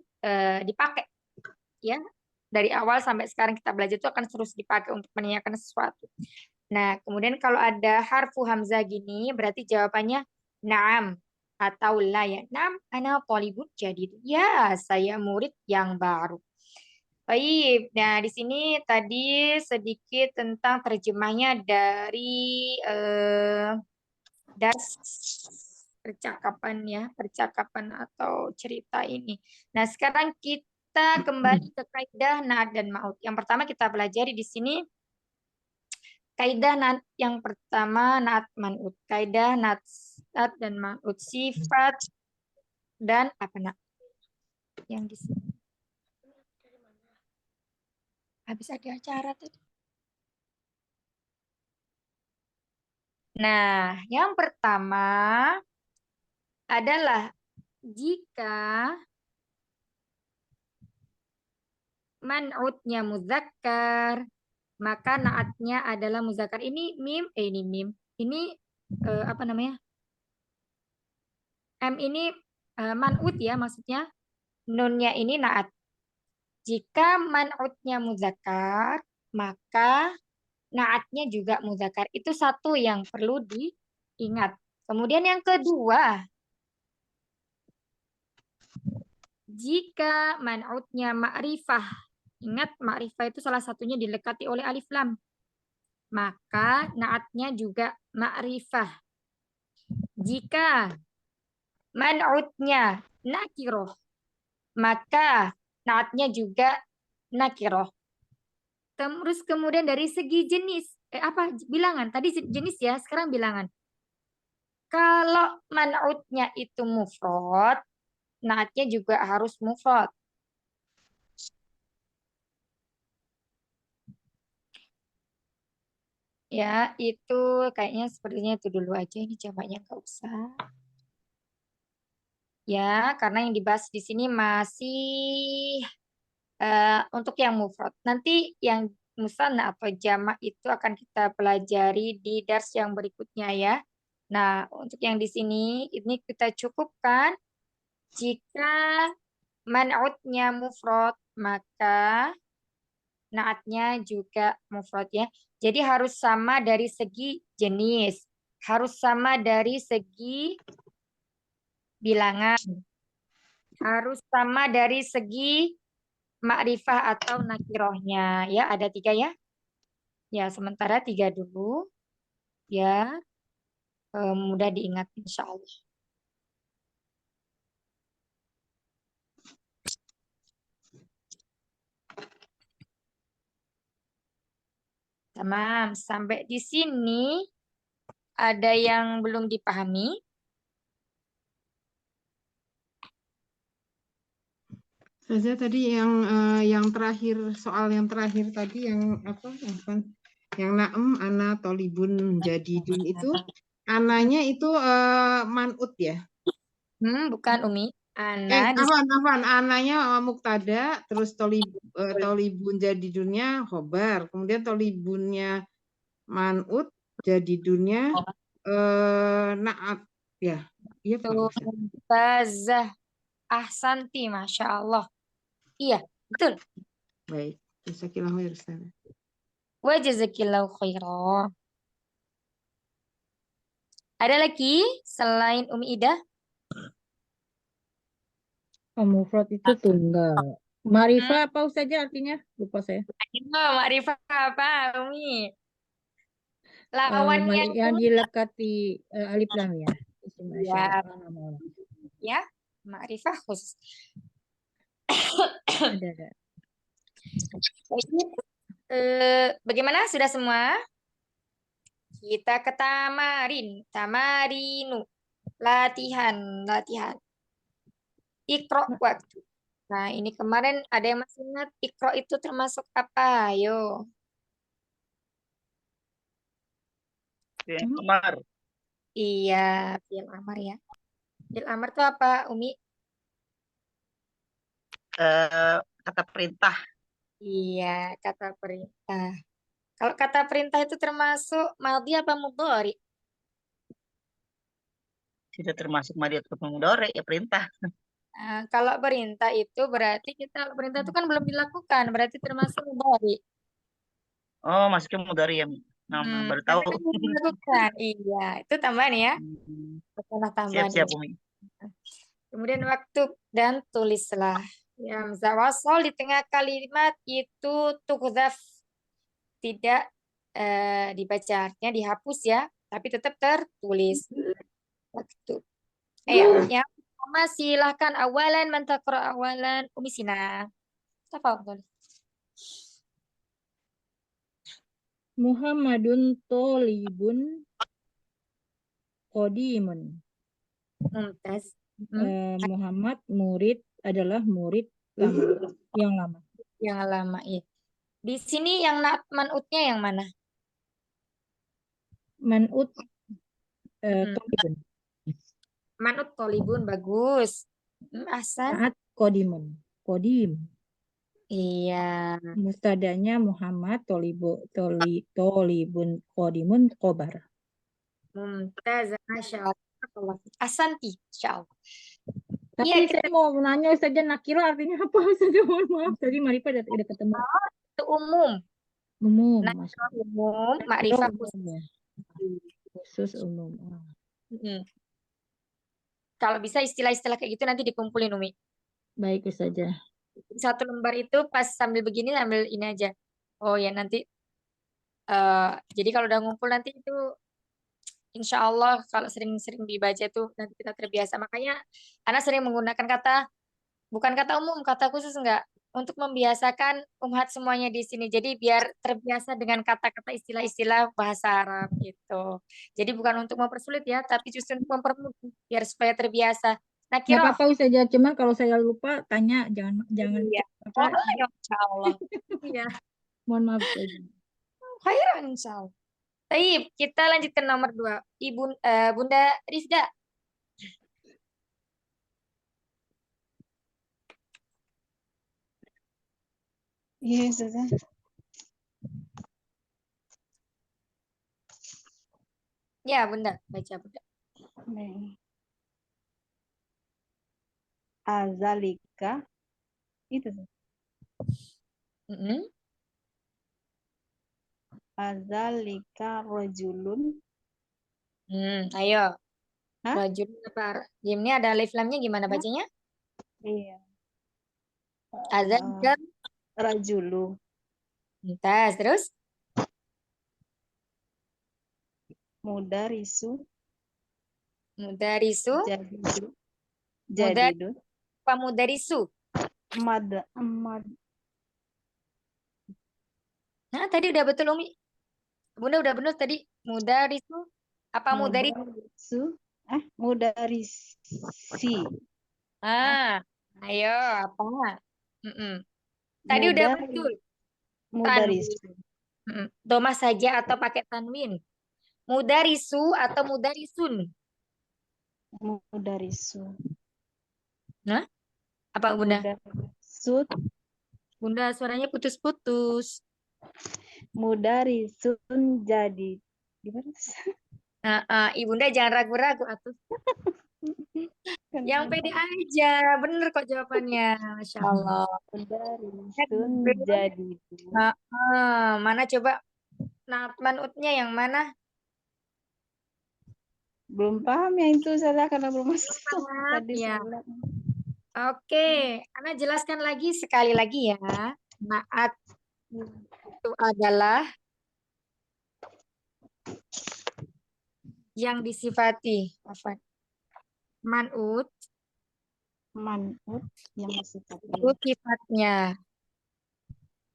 [SPEAKER 1] dipakai, ya. Dari awal sampai sekarang kita belajar itu akan terus dipakai untuk menanyakan sesuatu. Nah, kemudian kalau ada harfu hamzah gini, berarti jawabannya na'am atau la ya. Na'am, ana talibun jadid. Ya, saya murid yang baru. Baik, nah di sini tadi sedikit tentang terjemahnya dari dars percakapan atau cerita ini. Nah, sekarang kita kembali ke kaidah naat dan maut. Yang pertama kita pelajari di sini kaidah naat yang pertama naat manut. Kaidah naat dan manut sifat dan apa nak? Yang di sini. Habis ada acara tadi. Nah, yang pertama adalah jika man'utnya muzakkar, maka naatnya adalah muzakkar. Ini mim. Ini apa namanya? M ini man'ut ya, maksudnya nunnya ini naat. Jika man'utnya muzakkar, maka naatnya juga muzakkar. Itu satu yang perlu diingat. Kemudian yang kedua, jika man'utnya ma'rifah, ingat ma'rifah itu salah satunya dilekati oleh alif lam, maka naatnya juga ma'rifah. Jika man'utnya nakiroh, maka naatnya juga nakiroh. Terus kemudian dari segi jenis, bilangan? Tadi jenis ya, sekarang bilangan. Kalau man'utnya itu mufrad, naatnya juga harus mufrad. Ya, itu kayaknya sepertinya itu dulu aja. Ini jamaknya nggak usah. Ya, karena yang dibahas di sini masih untuk yang mufrad. Nanti yang musanna atau jamak itu akan kita pelajari di dars yang berikutnya ya. Nah, untuk yang di sini ini kita cukupkan jika man'utnya mufrad, maka naatnya juga mufrad ya. Jadi harus sama dari segi jenis, harus sama dari segi bilangan, harus sama dari segi ma'rifah atau nakirohnya. Ya, ada 3 ya. Ya, sementara 3 dulu. Ya, mudah diingat insya Allah. Tamam, sampai di sini ada yang belum dipahami?
[SPEAKER 7] Saja tadi yang terakhir, soal yang terakhir tadi yang apa? Yang naem ana tolibun jadidun itu ananya itu manut ya.
[SPEAKER 1] Bukan Umi. Ana di
[SPEAKER 7] Afwan, ananya muktada, terus tolibun jadidunnya khobar, kemudian tolibunnya manut, jadidunnya naat ya. Iya Pak
[SPEAKER 1] situ.
[SPEAKER 7] Ustaz.
[SPEAKER 1] Mumtazah. Ahsanti, Masya Allah. Iya, betul.
[SPEAKER 7] Baik. Jazakallahu khair Ustaz.
[SPEAKER 1] Wa jazakillahu khairan. Ada lagi selain Umi Ida?
[SPEAKER 2] Mufrad itu tunggal. Ma'rifah apa saja artinya? Lupa saya.
[SPEAKER 1] Ma'rifah apa, Umi? Lawannya
[SPEAKER 2] Yang
[SPEAKER 1] itu
[SPEAKER 2] dilekati alif lam ya. Isim
[SPEAKER 1] ya,
[SPEAKER 2] asyarah nama.
[SPEAKER 1] ya, ma'rifah khusus.
[SPEAKER 2] Ada.
[SPEAKER 1] Baik, bagaimana? Sudah semua? Kita ke tamarin, tamarinu, latihan. Ikro waktu. Nah, ini kemarin ada yang masih ingat ikro itu termasuk apa? Ayo.
[SPEAKER 6] Fi'il amar.
[SPEAKER 1] Iya, fi'il amar ya. Fi'il amar itu apa, Umi?
[SPEAKER 6] Kata perintah.
[SPEAKER 1] Iya, kata perintah. Kalau kata perintah itu termasuk madhi apa mudhari?
[SPEAKER 6] Tidak termasuk madi atau mudhari, ya perintah.
[SPEAKER 1] Nah, kalau perintah itu berarti perintah itu kan belum dilakukan, berarti termasuk mudhari.
[SPEAKER 6] Oh, masuknya mudhari ya. Nah, baru tahu.
[SPEAKER 1] Karena kan belum dilakukan. Iya, itu tambahan ya. Setelah tambahan
[SPEAKER 6] Siap-siap
[SPEAKER 1] ini.
[SPEAKER 6] Umi.
[SPEAKER 1] Kemudian waktu dan tulislah. Ya, hamzah wasol di tengah kalimat itu tughzaf. Tidak dibaca, artinya dihapus ya, tapi tetap tertulis. Waktu. Yang pertama silahkan awalan mantakra awalan Umi Sina. Tafadhol.
[SPEAKER 2] Muhammadun tolibun qadimun.
[SPEAKER 1] Mumtaz.
[SPEAKER 2] Muhammad murid adalah murid lama, yang lama.
[SPEAKER 1] Yang lama ya. Di sini yang manutnya yang mana?
[SPEAKER 2] Manut tolibun.
[SPEAKER 1] Manut tolibun bagus. Ahsan.
[SPEAKER 2] Saat qadimun. Qadim.
[SPEAKER 1] Iya.
[SPEAKER 2] Mustadanya Muhammad tolibun qadimun khobar.
[SPEAKER 1] Mumtaz. Masya Allah. Asanti. Insya Allah.
[SPEAKER 2] Tapi
[SPEAKER 1] Iya,
[SPEAKER 2] saya mau nanya saja nakira artinya apa saja, mohon maaf. Tadi Marifah udah ketemu.
[SPEAKER 1] itu umum.
[SPEAKER 2] Umum,
[SPEAKER 1] Nakirah umum, ma'rifah khusus.
[SPEAKER 2] ya. Khusus umum.
[SPEAKER 1] Kalau bisa istilah-istilah kayak gitu nanti dikumpulin Umi.
[SPEAKER 2] Baik saja.
[SPEAKER 1] Satu lembar itu pas sambil begini sambil ini aja. Oh ya nanti jadi kalau udah ngumpul nanti itu insya Allah kalau sering-sering dibaca itu nanti kita terbiasa. Makanya anak sering menggunakan bukan kata umum, kata khusus enggak. Untuk membiasakan umat semuanya di sini. Jadi biar terbiasa dengan kata-kata istilah-istilah bahasa Arab gitu. Jadi bukan untuk mempersulit ya, tapi justru untuk mempermudah biar supaya terbiasa. Nah,
[SPEAKER 2] Nggak apa-apa saja, cuma kalau saya lupa tanya jangan
[SPEAKER 1] iya.
[SPEAKER 2] apa.
[SPEAKER 1] Oh, ya, insya Allah. Iya.
[SPEAKER 2] Mohon maaf saja.
[SPEAKER 1] Khairan insya Allah. Baik, kita lanjut ke nomor 2. Bunda Rifda.
[SPEAKER 4] Iya, Ustazah.
[SPEAKER 1] Ya, Bunda. Baca, Bunda.
[SPEAKER 4] Baik. Azalika. Itu. Azalika rajulun.
[SPEAKER 1] Ayo.
[SPEAKER 4] Hah?
[SPEAKER 1] Rajul apa? Ini ada alif lamnya gimana bacanya?
[SPEAKER 4] Iya.
[SPEAKER 1] Azalika.
[SPEAKER 4] Rajulu.
[SPEAKER 1] Terus?
[SPEAKER 4] Mudarisu.
[SPEAKER 1] Mudarisu.
[SPEAKER 4] Jadidu.
[SPEAKER 1] Apa mudarisu?
[SPEAKER 4] Mad.
[SPEAKER 1] Nah, tadi udah betul Umi. Bunda udah benar tadi. Mudarisu. Apa mudarisu?
[SPEAKER 4] Mudarisi.
[SPEAKER 1] Ayo apa? Mm-mm. Tadi udah
[SPEAKER 4] Mudari,
[SPEAKER 1] betul. Tanwin.
[SPEAKER 4] mudarisu.
[SPEAKER 1] Domah saja atau pakai tanwin. Mudarisu atau mudarisun.
[SPEAKER 4] Mudarisu.
[SPEAKER 1] Nah, apa Bunda?
[SPEAKER 4] Mudarisu.
[SPEAKER 1] Bunda suaranya putus-putus.
[SPEAKER 4] Mudarisun jadi. Gimana?
[SPEAKER 1] Ibunda jangan ragu-ragu atuh. Yang pede aja. Bener kok jawabannya. Masya Allah.
[SPEAKER 4] Mudarisun jadi.
[SPEAKER 1] Mana coba manutnya yang mana?
[SPEAKER 4] Belum paham yang itu saya karena belum masuk.
[SPEAKER 1] Paham,
[SPEAKER 4] Tadi
[SPEAKER 1] ya.
[SPEAKER 4] salah.
[SPEAKER 1] Oke, Ana jelaskan lagi sekali lagi ya. Naat itu adalah yang disifati. Manut
[SPEAKER 4] Manut yang disifati.
[SPEAKER 1] itu sifatnya.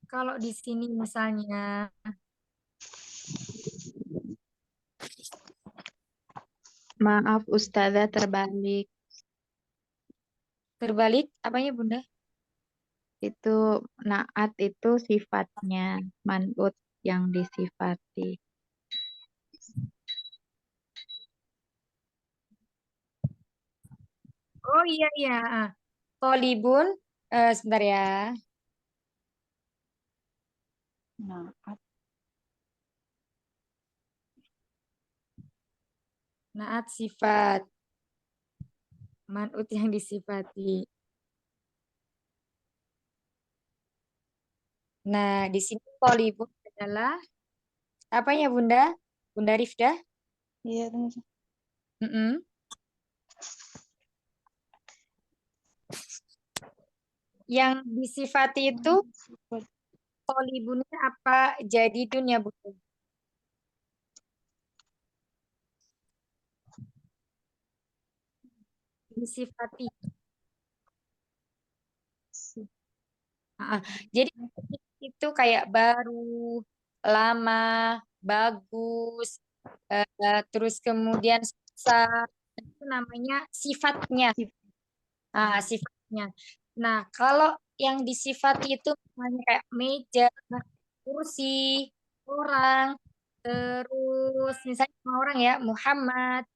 [SPEAKER 1] Kalau di sini misalnya
[SPEAKER 3] Maaf Ustazah terbalik.
[SPEAKER 1] terbalik, apanya Bunda?
[SPEAKER 3] Itu naat itu sifatnya, manut yang disifati.
[SPEAKER 1] Oh iya iya. Tolibun, sebentar ya.
[SPEAKER 4] Naat.
[SPEAKER 1] Naat sifat. Manut yang disifati. Nah, di sini tolibun adalah apanya Bunda? Bunda Rifdah?
[SPEAKER 4] Iya, tunggu.
[SPEAKER 1] Mm-mm. Yang disifati itu
[SPEAKER 4] Sifat.
[SPEAKER 1] tolibunnya apa? Jadi dunia Bunda. Disifati. Jadi itu kayak baru, lama, bagus, terus kemudian susah. Itu namanya sifatnya. Sifatnya. Nah, kalau yang disifati itu misalnya kayak meja, kursi, orang, terus misalnya sama orang ya, Muhammad,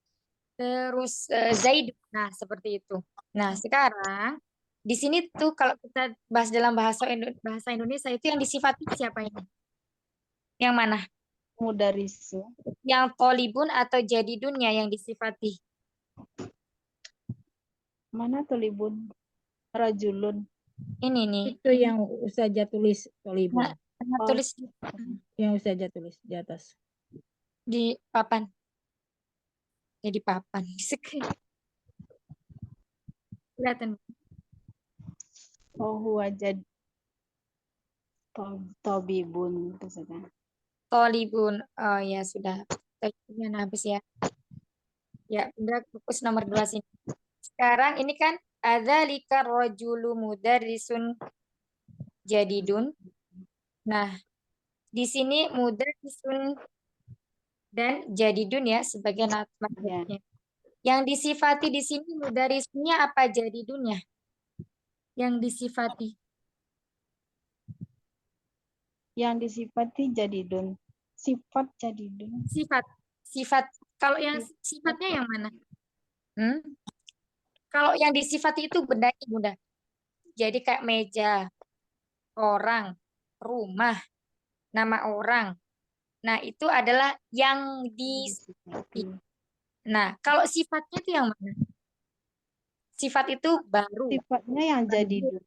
[SPEAKER 1] terus Zaid. Nah, seperti itu. Nah, sekarang di sini tuh kalau kita bahas dalam bahasa Indonesia itu yang disifati siapa ini? Yang mana?
[SPEAKER 4] Mudarisu.
[SPEAKER 1] Yang tolibun atau jadidunnya yang disifati?
[SPEAKER 4] Mana tolibun? Rajulun.
[SPEAKER 1] Ini nih.
[SPEAKER 2] Itu yang Ustazah tulis tolibun.
[SPEAKER 1] Nah, tulis
[SPEAKER 2] Yang Ustazah tulis di atas.
[SPEAKER 1] di papan. Ya di papan. Kelihatan.
[SPEAKER 4] Oh, huwa jadi. Tobibun.
[SPEAKER 1] Tolibun. Oh ya sudah. Tolibunnya habis ya. Ya, udah fokus nomor 2 sini. Sekarang ini kan adzalika rajulu mudarrisun jadidun. Nah, di sini mudarrisun dan jadidun ya sebagai nakmatnya. Yang disifati di sini mudarrisunnya apa jadidunnya? Yang disifati.
[SPEAKER 4] Yang disifati jadidun. Sifat jadidun.
[SPEAKER 1] Sifat. Kalau yang sifatnya yang mana? Kalau yang disifati itu bendanya Bunda. Jadi kayak meja, orang, rumah, nama orang. Nah, itu adalah yang disifati. Nah, kalau sifatnya itu yang mana? Sifat itu baru.
[SPEAKER 4] Sifatnya yang jadidun.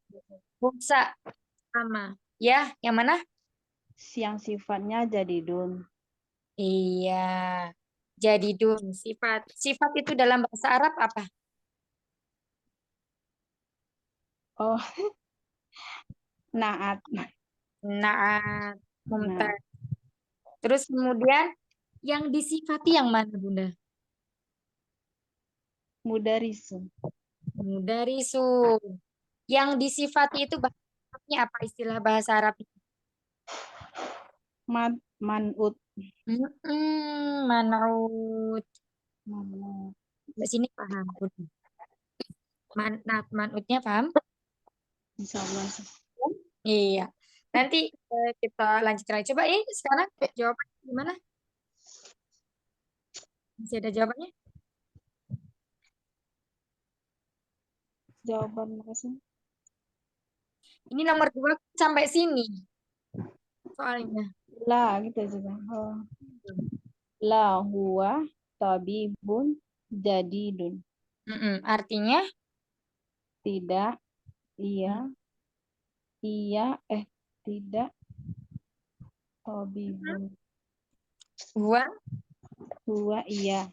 [SPEAKER 1] Bisa sama. Ya, yang mana?
[SPEAKER 4] Yang sifatnya jadidun.
[SPEAKER 1] Iya. Jadidun, sifat. Sifat itu dalam bahasa Arab apa?
[SPEAKER 4] Oh. Naat.
[SPEAKER 1] Naat. Mumtaz. Terus kemudian yang disifati yang mana, Bunda?
[SPEAKER 4] Mudarisun.
[SPEAKER 1] Mudarisun. Yang disifati itu bahasa Arabnya apa istilah bahasa Arabnya?
[SPEAKER 4] Manut.
[SPEAKER 1] Man'ut. Di sini paham. Man'utnya paham?
[SPEAKER 4] Insya Allah.
[SPEAKER 1] Iya. Nanti kita lanjutkan lagi. Coba sekarang jawabannya gimana? Masih ada jawabannya?
[SPEAKER 4] Jawaban makasih.
[SPEAKER 1] Ini nomor 2 sampai sini soalnya.
[SPEAKER 4] La gitu juga. Oh. La huwa tabibun jadidun.
[SPEAKER 1] Artinya
[SPEAKER 4] Tidak, iya, tidak tabibun.
[SPEAKER 1] huwa
[SPEAKER 4] Huwa iya.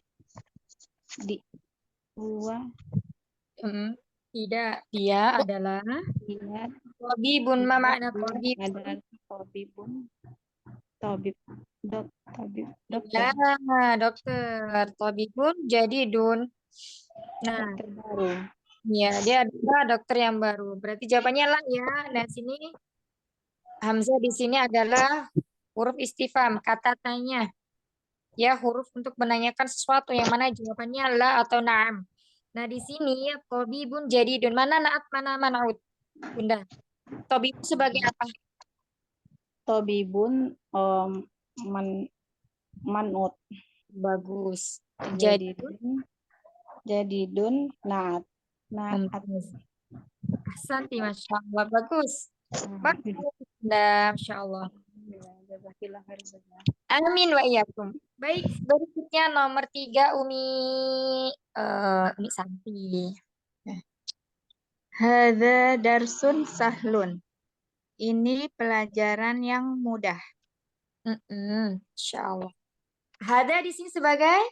[SPEAKER 4] Huwa
[SPEAKER 1] tidak, dia adalah
[SPEAKER 4] iya.
[SPEAKER 1] tabibun. Ma makna tabib?
[SPEAKER 4] Adalah tabibun. Tabib. Tabib.
[SPEAKER 1] Ya,
[SPEAKER 4] Dokter.
[SPEAKER 1] dokter. Tabibun jadidun. Nah,
[SPEAKER 4] Dokter baru.
[SPEAKER 1] ya, dia adalah dokter yang baru. Berarti jawabannya lah ya. Dan sini Hamzah di sini adalah huruf istifham, kata tanya. Ya, huruf untuk menanyakan sesuatu yang mana jawabannya la atau na'am. Nah, di sini ya tabibun jadidun. Mana na'at, mana man'ud? Bunda. Tabib sebagai apa?
[SPEAKER 4] Tabibun manut.
[SPEAKER 1] Bagus. Jadidun.
[SPEAKER 4] Jadidun naat.
[SPEAKER 1] Ahsanti, Masya Allah. Bagus. Bagus. Bunda, Masya Allah. Amin wa iyyakum. Baik, berikutnya nomor 3 Umi Santi.
[SPEAKER 3] Hadza darsun sahlun. Ini pelajaran yang mudah.
[SPEAKER 1] Insya Allah. Hada di sini sebagai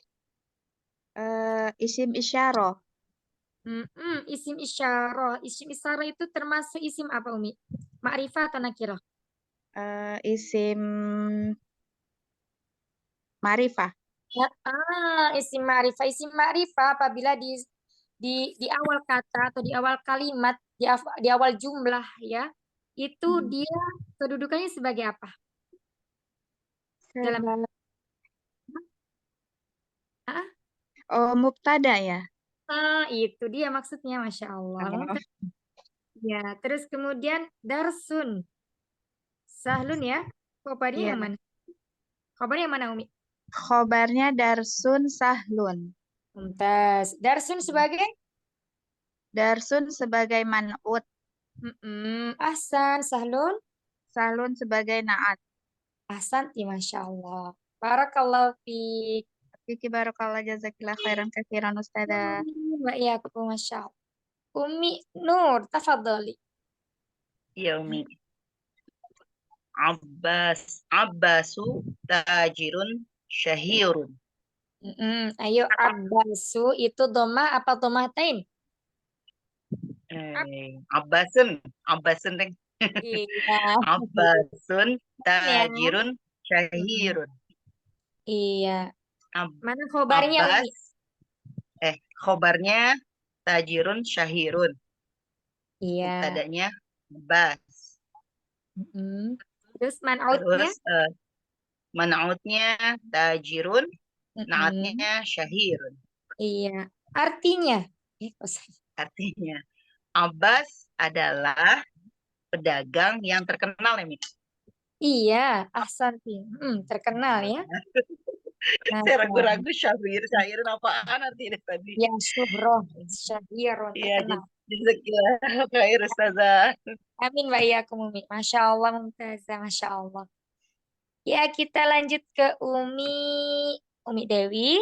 [SPEAKER 3] Isim isyarah.
[SPEAKER 1] Isim isyarah. Isim isyarah itu termasuk isim apa, Umi? Ma'rifah atau nakirah?
[SPEAKER 3] Isim ma'rifah.
[SPEAKER 1] Ya, isim ma'rifah. Isim ma'rifah apabila di awal kata atau di awal kalimat, di awal jumlah ya, itu dia kedudukannya sebagai apa? Dalam
[SPEAKER 3] mubtada ya.
[SPEAKER 1] Itu dia maksudnya, Masya Allah. Ya, terus kemudian darsun. Sahlun ya. Khobarnya yang mana? Khobarnya yang mana, Umi?
[SPEAKER 3] Khobarnya darsun sahlun.
[SPEAKER 1] Mumtaz. Darsun sebagai?
[SPEAKER 3] Darsun sebagai man'ut.
[SPEAKER 1] Ahsan. Sahlun?
[SPEAKER 3] Sahlun sebagai na'at.
[SPEAKER 1] Ahsanti, Masya Allah. Barakallahu fiik.
[SPEAKER 3] Fiki barakallah jazakillah khairan katsiran Ustazah.
[SPEAKER 1] Wa iyyakum, Masya Allah. Umi Nur, tafadhali.
[SPEAKER 6] Ya Umi. Abbasu tajirun syahirun.
[SPEAKER 1] Ayo, Abbasu itu dhamma apa dhamatain?
[SPEAKER 6] Abbasun Teng.
[SPEAKER 1] Iya.
[SPEAKER 6] Abbasun tajirun syahirun.
[SPEAKER 1] Iya. Mana khobarnya, Umi?
[SPEAKER 6] Khobarnya tajirun syahirun.
[SPEAKER 1] Iya.
[SPEAKER 6] Mubtadanya Abbas.
[SPEAKER 1] Terus man'utnya?
[SPEAKER 6] Terus man'utnya tajirun, na'atnya syahirun.
[SPEAKER 1] Iya. Artinya?
[SPEAKER 6] Artinya Abbas adalah pedagang yang terkenal ya, Mi?
[SPEAKER 1] Iya, ahsanti. Terkenal ya.
[SPEAKER 6] Saya ragu-ragu syahirun apaan artinya tadi?
[SPEAKER 1] Ya, syuhroh, syahirun, terkenal.
[SPEAKER 6] Jazakillah khair Ustazah.
[SPEAKER 1] Amin wa iyyakum, Umi. Masya Allah, Mumtazah, Masya Allah. Ya, kita lanjut ke Umi Dewi.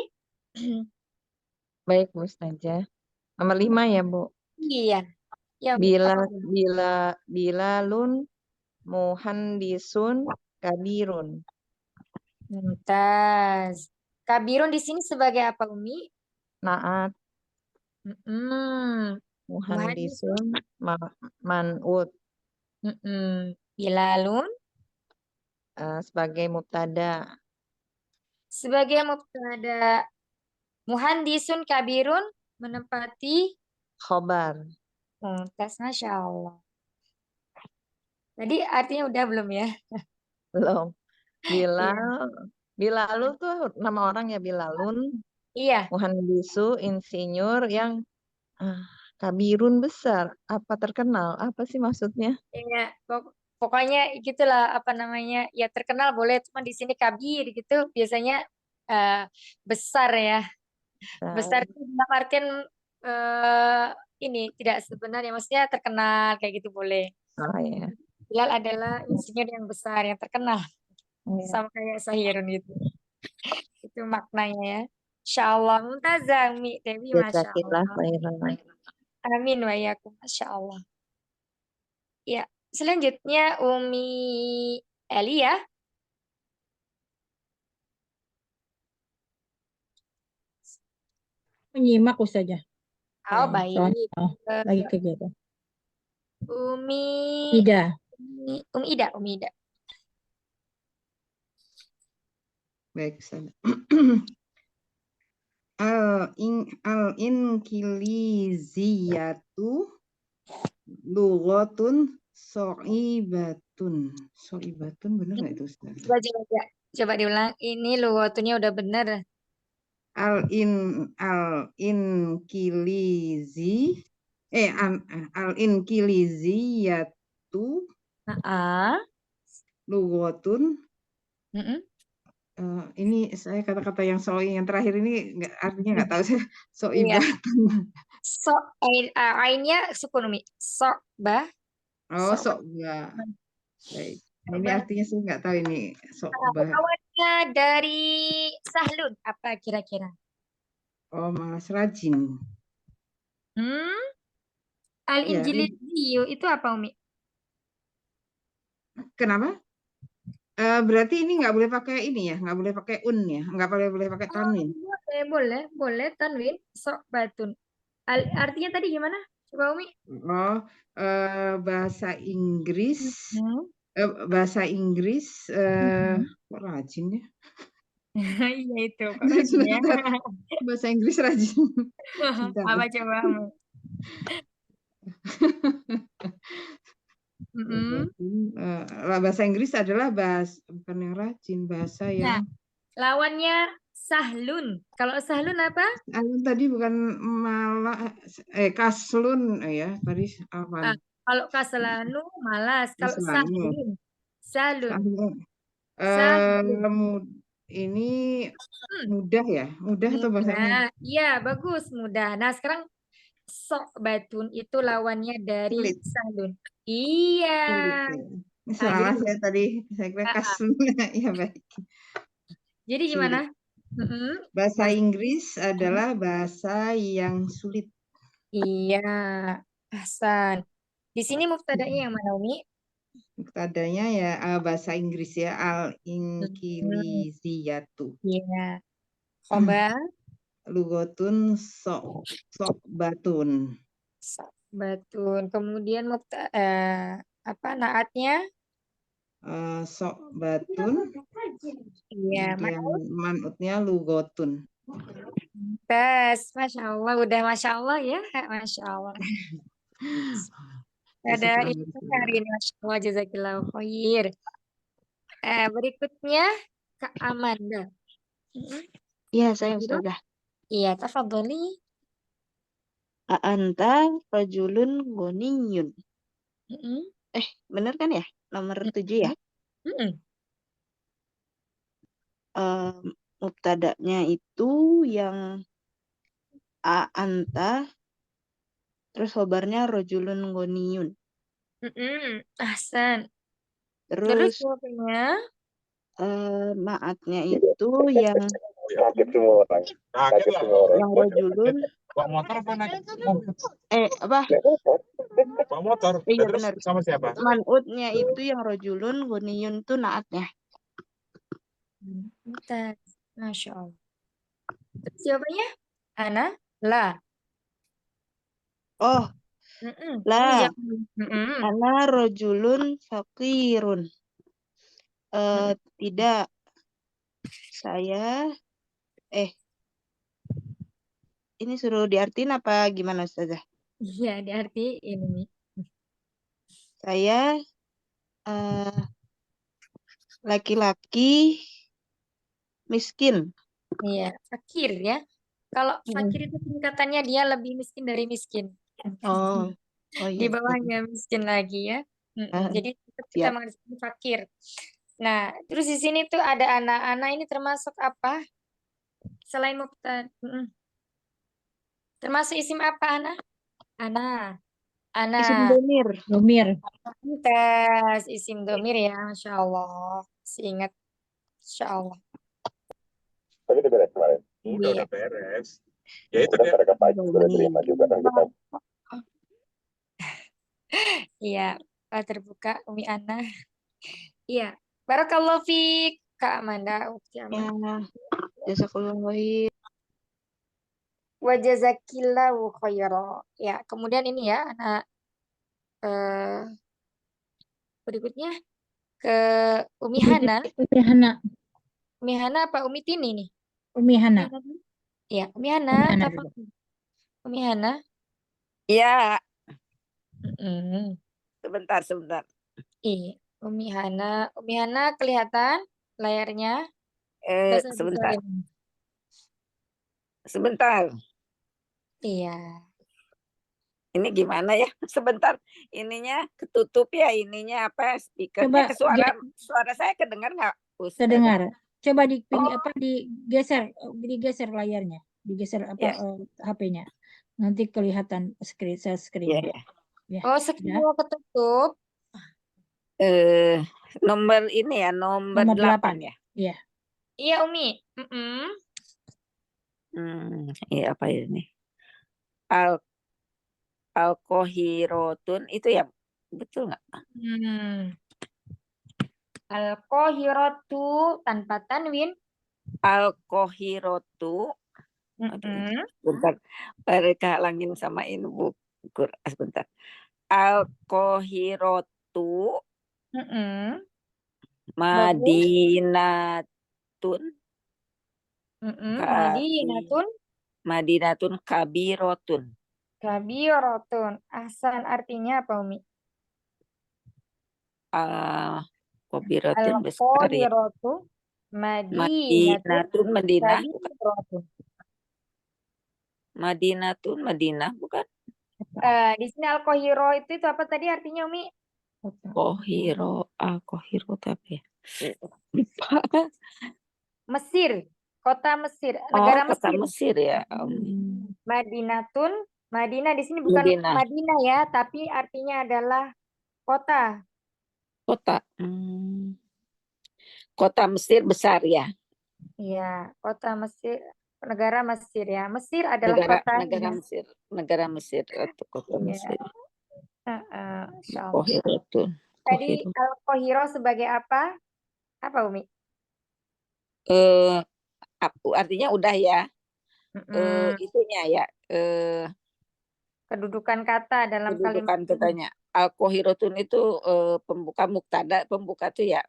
[SPEAKER 2] Baik, Bu Ustazah. Nomor 5 ya, Bu.
[SPEAKER 1] Iya. Ya, Umi.
[SPEAKER 2] Bilalun muhandisun kabirun.
[SPEAKER 1] Mumtaz. Kabirun di sini sebagai apa, Umi?
[SPEAKER 2] Na'at. Muhandisun man'ut.
[SPEAKER 1] Bilalun
[SPEAKER 2] sebagai mubtada.
[SPEAKER 1] Sebagai mubtada. Muhandisun kabirun menempati
[SPEAKER 2] khobar.
[SPEAKER 1] Mumtaz, Masya Allah. Tadi artinya udah belum ya?
[SPEAKER 2] Belum. Bilalun tuh nama orang ya, Bilalun.
[SPEAKER 1] Iya.
[SPEAKER 2] Muhandisu insinyur yang
[SPEAKER 8] Kabirun besar. Apa terkenal? Apa sih maksudnya?
[SPEAKER 1] Ya, pokoknya gitulah apa namanya ya terkenal boleh cuma di sini kabir gitu biasanya eh, besar ya besar
[SPEAKER 8] Besar.
[SPEAKER 1] itu dalam artian eh, ini tidak sebenarnya maksudnya terkenal kayak gitu boleh.
[SPEAKER 8] Oh ya.
[SPEAKER 1] Bilal adalah insinyur yang besar yang terkenal
[SPEAKER 8] Iya.
[SPEAKER 1] sama kayak Sahirun gitu itu maknanya ya. Insya Allah Mumtazah Mi Dewi Masya
[SPEAKER 8] Jazakillah
[SPEAKER 1] Allah.
[SPEAKER 8] khairan.
[SPEAKER 1] Amin wa yakum Masya Allah. Ya, selanjutnya Umi Eli ya.
[SPEAKER 2] Menyimak saja.
[SPEAKER 1] Oh, baik. Eh,
[SPEAKER 2] Lagi kegiatan.
[SPEAKER 1] Umi
[SPEAKER 2] Ida.
[SPEAKER 1] Umi Ida.
[SPEAKER 7] Baik, Ustazah. Al-inkiliziyatu lughatun so'ibatun. So'ibatun benar nggak itu, Ustaz?
[SPEAKER 1] Coba diulang. Ini luwatunya udah bener.
[SPEAKER 7] Al-inkiliziyatu lughatun. Ini saya kata-kata yang yang terakhir ini artinya nggak tahu saya. So'ibatun.
[SPEAKER 1] Ainnya sukun Umi. So'bah.
[SPEAKER 7] Oh, so'bah. Baik. Nah, ini artinya saya nggak tahu ini so'bah.
[SPEAKER 1] Lawannya dari Sahlun apa kira-kira?
[SPEAKER 7] Oh, malas rajin.
[SPEAKER 1] Al-Injiliziyu itu apa Umi?
[SPEAKER 7] Kenapa? Berarti ini nggak boleh pakai ini ya, nggak boleh pakai un ya, nggak boleh pakai tanwin.
[SPEAKER 1] Boleh tanwin so'batun. Artinya tadi gimana? Coba Umi.
[SPEAKER 7] Oh, bahasa Inggris, kok rajin ya?
[SPEAKER 1] Iya itu, kok rajin ya.
[SPEAKER 7] Bahasa Inggris rajin.
[SPEAKER 1] Apa coba Umi?
[SPEAKER 7] Bahasa Inggris adalah bukan yang rajin, bahasa yang.
[SPEAKER 1] Lawannya sahlun. Kalau sahlun apa?
[SPEAKER 7] Sahlun tadi bukan malah kaslun ya tadi apa?
[SPEAKER 1] Kalau kaslanu malas. Kalau sahlun.
[SPEAKER 7] Ini mudah ya, mudah atau bahasa mudah?
[SPEAKER 1] Iya bagus mudah. Nah sekarang so'batun itu lawannya dari sahlun. Iya.
[SPEAKER 7] Ini salah saya tadi, saya kira kaslun. Ya baik.
[SPEAKER 1] Jadi gimana?
[SPEAKER 7] Bahasa Inggris adalah bahasa yang sulit.
[SPEAKER 1] Iya, Hasan. Di sini muftadanya yang mana, Umi?
[SPEAKER 7] Muftadanya ya bahasa Inggris ya, al-inkiliziyatu.
[SPEAKER 1] Iya. Khobar?
[SPEAKER 7] Lughatun so'batun.
[SPEAKER 1] So'batun. Kemudian naatnya?
[SPEAKER 7] So'batun.
[SPEAKER 1] Iya,
[SPEAKER 7] man'utnya lughatun.
[SPEAKER 1] Tes, Masya Allah, udah Masya Allah ya, Masya Allah. Ada itu hari ini, Masya Allah, jazakillah khair. Berikutnya, Kak Amanda.
[SPEAKER 5] Iya, saya Ustazah.
[SPEAKER 1] Iya, tafadholi.
[SPEAKER 5] Anta rajulun ghaniyun. Bener kan ya? Nomor 7 ya? Mubtada'nya itu yang anta, terus khobarnya rajulun ghaniyun.
[SPEAKER 1] Ahsan.
[SPEAKER 5] Terus
[SPEAKER 1] jawabannya?
[SPEAKER 5] naatnya itu yang rajulun.
[SPEAKER 9] Bawa motor apa naik?
[SPEAKER 5] Apa?
[SPEAKER 9] Bawa motor.
[SPEAKER 5] Iya
[SPEAKER 9] Terus
[SPEAKER 5] benar.
[SPEAKER 9] sama siapa?
[SPEAKER 5] Man'utnya itu yang rajulun, ghaniyun itu naatnya.
[SPEAKER 1] Masya Allah. Terus jawabannya? Ana? La.
[SPEAKER 5] Oh. La. Ana rajulun faqirun. Tidak. Saya ini suruh diartiin apa gimana Ustazah?
[SPEAKER 1] Iya, diartiin nih.
[SPEAKER 5] Saya laki-laki miskin.
[SPEAKER 1] Iya, fakir ya. Kalau fakir itu tingkatannya dia lebih miskin dari miskin.
[SPEAKER 5] Oh, oh
[SPEAKER 1] Di
[SPEAKER 5] iya.
[SPEAKER 1] bawahnya miskin lagi ya. Jadi tetap kita
[SPEAKER 5] Siap.
[SPEAKER 1] mengerti fakir. Nah, terus di sini tuh ada anak-anak ini termasuk apa? Selain mubtada. Termasuk isim apa anak? Ana.
[SPEAKER 5] Isim
[SPEAKER 1] Ana.
[SPEAKER 5] domir.
[SPEAKER 2] Domir.
[SPEAKER 1] Tes isim domir ya, Masya Allah. Masih ingat. Masya Allah.
[SPEAKER 9] Tapi udah beres kemarin.
[SPEAKER 1] Iya.
[SPEAKER 9] Udah beres. Ya itu dia. Mereka pagi sudah terima juga kan kita.
[SPEAKER 1] Iya, terbuka Umi Ana. Iya. Barakallahu fiik Kak Amanda.
[SPEAKER 5] Ya, jazakallah khair.
[SPEAKER 1] Wa jazakillahu khaira. Ya, kemudian ini ya anak berikutnya ke Umi Hana.
[SPEAKER 2] Umi Hana.
[SPEAKER 1] Umi Hana apa Umi Tini nih?
[SPEAKER 2] Umi Hana.
[SPEAKER 1] Iya, Umi Hana.
[SPEAKER 2] Umi Hana
[SPEAKER 1] Apa?
[SPEAKER 2] dulu.
[SPEAKER 1] Umi Hana.
[SPEAKER 6] Ya,
[SPEAKER 1] Mm-mm.
[SPEAKER 6] sebentar.
[SPEAKER 1] Iya, Umi Hana. Umi Hana kelihatan layarnya. Bahasa
[SPEAKER 6] Sebentar.
[SPEAKER 1] Indonesia.
[SPEAKER 6] Sebentar.
[SPEAKER 1] Iya.
[SPEAKER 6] Ini gimana ya? Sebentar. Ininya ketutup ya, ininya apa? Speakernya
[SPEAKER 2] Coba
[SPEAKER 6] suara saya kedengar nggak? Ustazah?
[SPEAKER 2] terdengar. Coba digeser layarnya, digeser apa
[SPEAKER 6] Ya.
[SPEAKER 2] HP-nya. Nanti kelihatan screen.
[SPEAKER 6] Ya.
[SPEAKER 2] Ya.
[SPEAKER 1] Oh, screen-nya ketutup.
[SPEAKER 6] Nomor ini ya, nomor 8 ya.
[SPEAKER 2] Iya.
[SPEAKER 1] Iya, Umi.
[SPEAKER 6] Iya apa ini? Al-Qahirotun itu ya betul nggak?
[SPEAKER 1] Al-Qahiratu tanpa tanwin.
[SPEAKER 6] Al-Qahirotu. Bentar, mereka langin sama ini Bu Quran sebentar. Al-Qahirotu Madinatun Madinatun Kabirotun.
[SPEAKER 1] Kabirotun. Ahsan artinya apa, Umi?
[SPEAKER 6] Kabirotun besar ya.
[SPEAKER 1] Al-Qahirotu
[SPEAKER 6] Madinatun Madinah bukan?
[SPEAKER 1] Kabirotun.
[SPEAKER 6] Madinatun Madinah bukan?
[SPEAKER 1] Di sini Al-Qahiro itu apa tadi artinya, Umi?
[SPEAKER 6] Qahiro tapi ya.
[SPEAKER 1] Mesir, kota Mesir,
[SPEAKER 6] negara
[SPEAKER 1] negara
[SPEAKER 6] kota Mesir ya.
[SPEAKER 1] Madinatun, Madinah di sini bukan Madinah ya, tapi artinya adalah kota.
[SPEAKER 6] Kota. Kota Mesir besar ya.
[SPEAKER 1] Iya, kota Mesir, negara Mesir ya. Mesir adalah
[SPEAKER 6] negara Mesir atau kota Mesir.
[SPEAKER 1] Tadi Al-Qahiro sebagai apa? Apa, Umi?
[SPEAKER 6] Artinya udah ya. Itunya ya.
[SPEAKER 1] Kedudukan kata dalam
[SPEAKER 6] kedudukan katanya. Al-Qahirotun itu pembuka mubtada, pembuka tuh ya.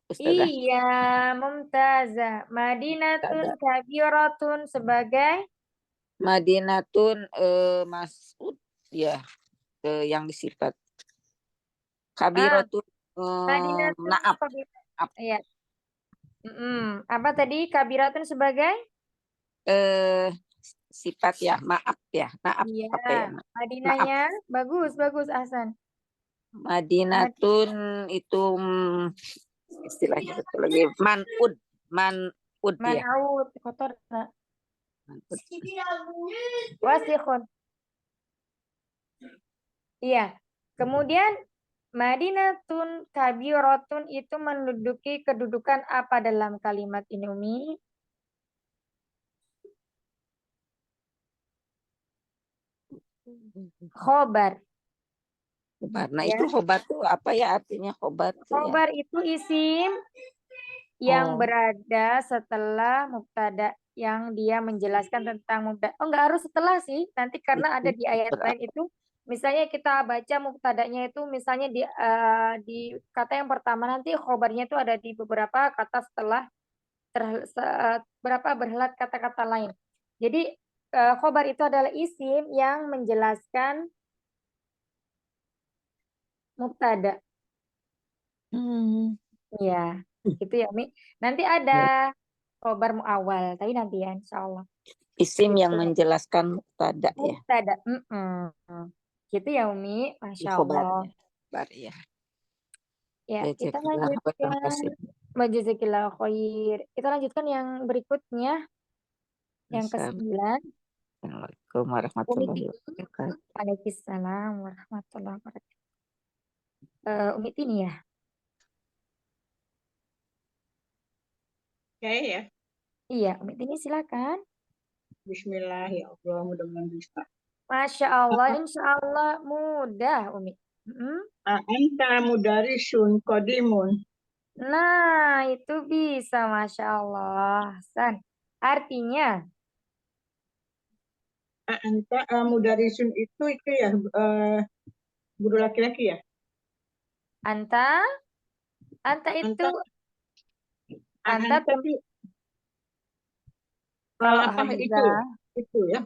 [SPEAKER 6] Ustazah.
[SPEAKER 1] Iya, Mumtazah. Madinatun Kabiratun sebagai
[SPEAKER 6] Madinatun Mas'ud ya, yang disifat. Kabiratun Naab.
[SPEAKER 1] Iya. Apa tadi Kabiratun sebagai
[SPEAKER 6] sifat ya, maaf ya. Naab
[SPEAKER 1] iya.
[SPEAKER 6] apa ya?
[SPEAKER 1] Madinahnya bagus Ahsan.
[SPEAKER 6] Madinatun itu istilahnya betul lagi man'ud ya.
[SPEAKER 1] Man'ud kotor enggak? Wasikhun. Iya. Kemudian Madinatun Kabiratun itu menduduki kedudukan apa dalam kalimat ini, Umi? Khobar.
[SPEAKER 6] Nah ya. Itu khobar tuh apa ya artinya khobar?
[SPEAKER 1] Khobar itu isim yang berada setelah mubtada yang dia menjelaskan tentang mubtada. Oh, enggak harus setelah sih, nanti karena ada di ayat lain itu. Misalnya kita baca mubtadanya itu misalnya di kata yang pertama, nanti khobarnya itu ada di beberapa kata setelah berapa berhelat kata-kata lain. Jadi khobar itu adalah isim yang menjelaskan mubtada. Ya, itu ya, Mi. Nanti ada Khobar muawal, tapi nanti ya insya Allah.
[SPEAKER 6] Isim yang
[SPEAKER 1] Gitu.
[SPEAKER 6] menjelaskan mubtada ya.
[SPEAKER 1] Mubtada. Gitu ya Umi,
[SPEAKER 6] Di
[SPEAKER 1] Masya Allah.
[SPEAKER 6] khobarnya. Khobar ya.
[SPEAKER 1] Ya, kita
[SPEAKER 6] Jazakallah khairan
[SPEAKER 1] lanjutkan.
[SPEAKER 6] kasih.
[SPEAKER 1] Wajazakillah khair. Kita lanjutkan yang berikutnya, yang
[SPEAKER 6] Assalamualaikum
[SPEAKER 1] ke-9. Umi
[SPEAKER 6] warahmatullahi
[SPEAKER 1] Tini.
[SPEAKER 6] wabarakatuh.
[SPEAKER 1] Waalaikumsalam warahmatullahi wabarakatuh. Umi Tini ya.
[SPEAKER 2] Saya ya.
[SPEAKER 1] Iya, Umi Tini silakan.
[SPEAKER 2] Bismillah ya Allah, mudah-mudahan bisa.
[SPEAKER 1] Masya Allah, insya Allah mudah Umi.
[SPEAKER 2] Anta mudarisun qadimun.
[SPEAKER 1] Nah, itu bisa, Masya Allah. San. Artinya,
[SPEAKER 2] Anta mudarisun itu ya guru laki-laki ya.
[SPEAKER 1] anta itu, anta
[SPEAKER 2] Anta itu
[SPEAKER 1] kalau
[SPEAKER 2] apa itu
[SPEAKER 1] hamzah,
[SPEAKER 2] itu ya.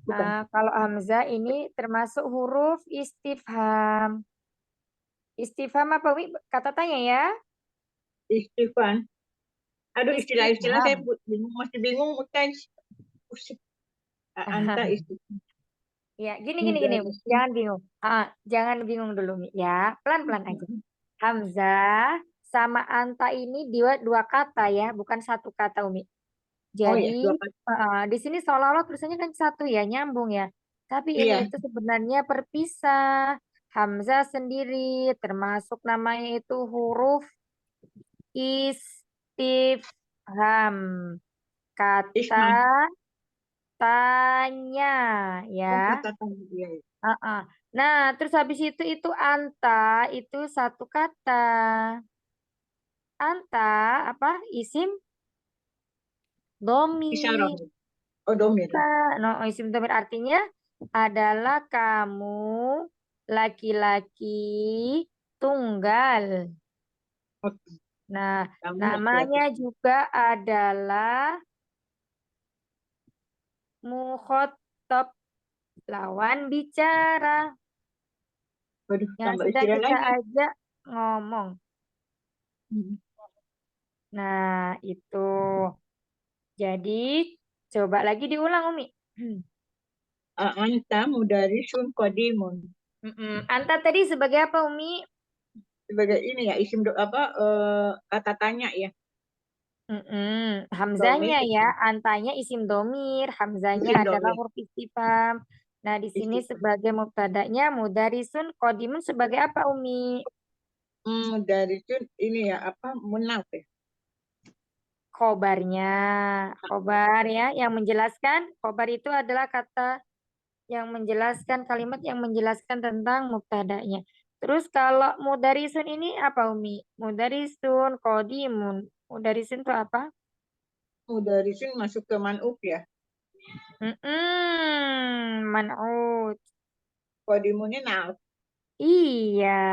[SPEAKER 2] Bukan.
[SPEAKER 1] kalau hamzah ini termasuk huruf istifham. Istifham apa, Umi? Kata tanya ya.
[SPEAKER 2] Istifan. Aduh, istilah-istilah saya
[SPEAKER 1] Istifham.
[SPEAKER 2] bingung, masih bingung guys. Pusing. Anta istifan.
[SPEAKER 1] Ya, gini, Umi. Jangan bingung. Jangan bingung dulu, Umi. Ya, pelan-pelan aja. Hamzah sama anta ini dua kata ya, bukan satu kata Umi.
[SPEAKER 2] Oh ya,
[SPEAKER 1] Jadi di sini seolah-olah tulisannya kan satu ya, nyambung ya. Tapi ini
[SPEAKER 2] iya.
[SPEAKER 1] itu sebenarnya perpisah. Hamzah sendiri termasuk namanya itu huruf istifham. Kata
[SPEAKER 2] Isman.
[SPEAKER 1] tanya ya.
[SPEAKER 2] Kata tanya, iya.
[SPEAKER 1] Nah, terus habis itu anta itu satu kata. Anta apa? Isim
[SPEAKER 2] Isyarah.
[SPEAKER 1] domir.
[SPEAKER 2] Oh, domir.
[SPEAKER 1] No, isim domir artinya adalah kamu laki-laki tunggal. Nah,
[SPEAKER 2] Kamu
[SPEAKER 1] namanya
[SPEAKER 2] laki-laki.
[SPEAKER 1] juga adalah mukhotob, lawan bicara.
[SPEAKER 2] Waduh,
[SPEAKER 1] Yang
[SPEAKER 2] tambah
[SPEAKER 1] sedang
[SPEAKER 2] istilah
[SPEAKER 1] kita
[SPEAKER 2] lagi.
[SPEAKER 1] ajak ngomong. Nah, itu. Jadi, coba lagi diulang, Umi.
[SPEAKER 2] Anta mudarisun qadimun.
[SPEAKER 1] Anta tadi sebagai apa, Umi?
[SPEAKER 2] Sebagai ini ya, isim kata tanya ya.
[SPEAKER 1] Hamzanya
[SPEAKER 2] Domir.
[SPEAKER 1] ya, antanya isim domir, hamzanya
[SPEAKER 2] Isim
[SPEAKER 1] adalah
[SPEAKER 2] domir.
[SPEAKER 1] huruf istifham. Nah, di sini
[SPEAKER 2] Istifham.
[SPEAKER 1] sebagai mubtada'nya mudarisun, qadimun sebagai apa, Umi?
[SPEAKER 2] Mudarisun ini ya, munaf ya.
[SPEAKER 1] Khobarnya. Khobar ya, yang menjelaskan, khobar itu adalah kata yang menjelaskan, kalimat yang menjelaskan tentang mubtada'nya. Terus kalau mudarisun ini apa, Umi? Mudarisun, qadimun. Mudarisun itu apa?
[SPEAKER 2] Mudarisun masuk ke man'uf ya.
[SPEAKER 1] Man'ut.
[SPEAKER 2] Qadimunnya na'af.
[SPEAKER 1] Iya.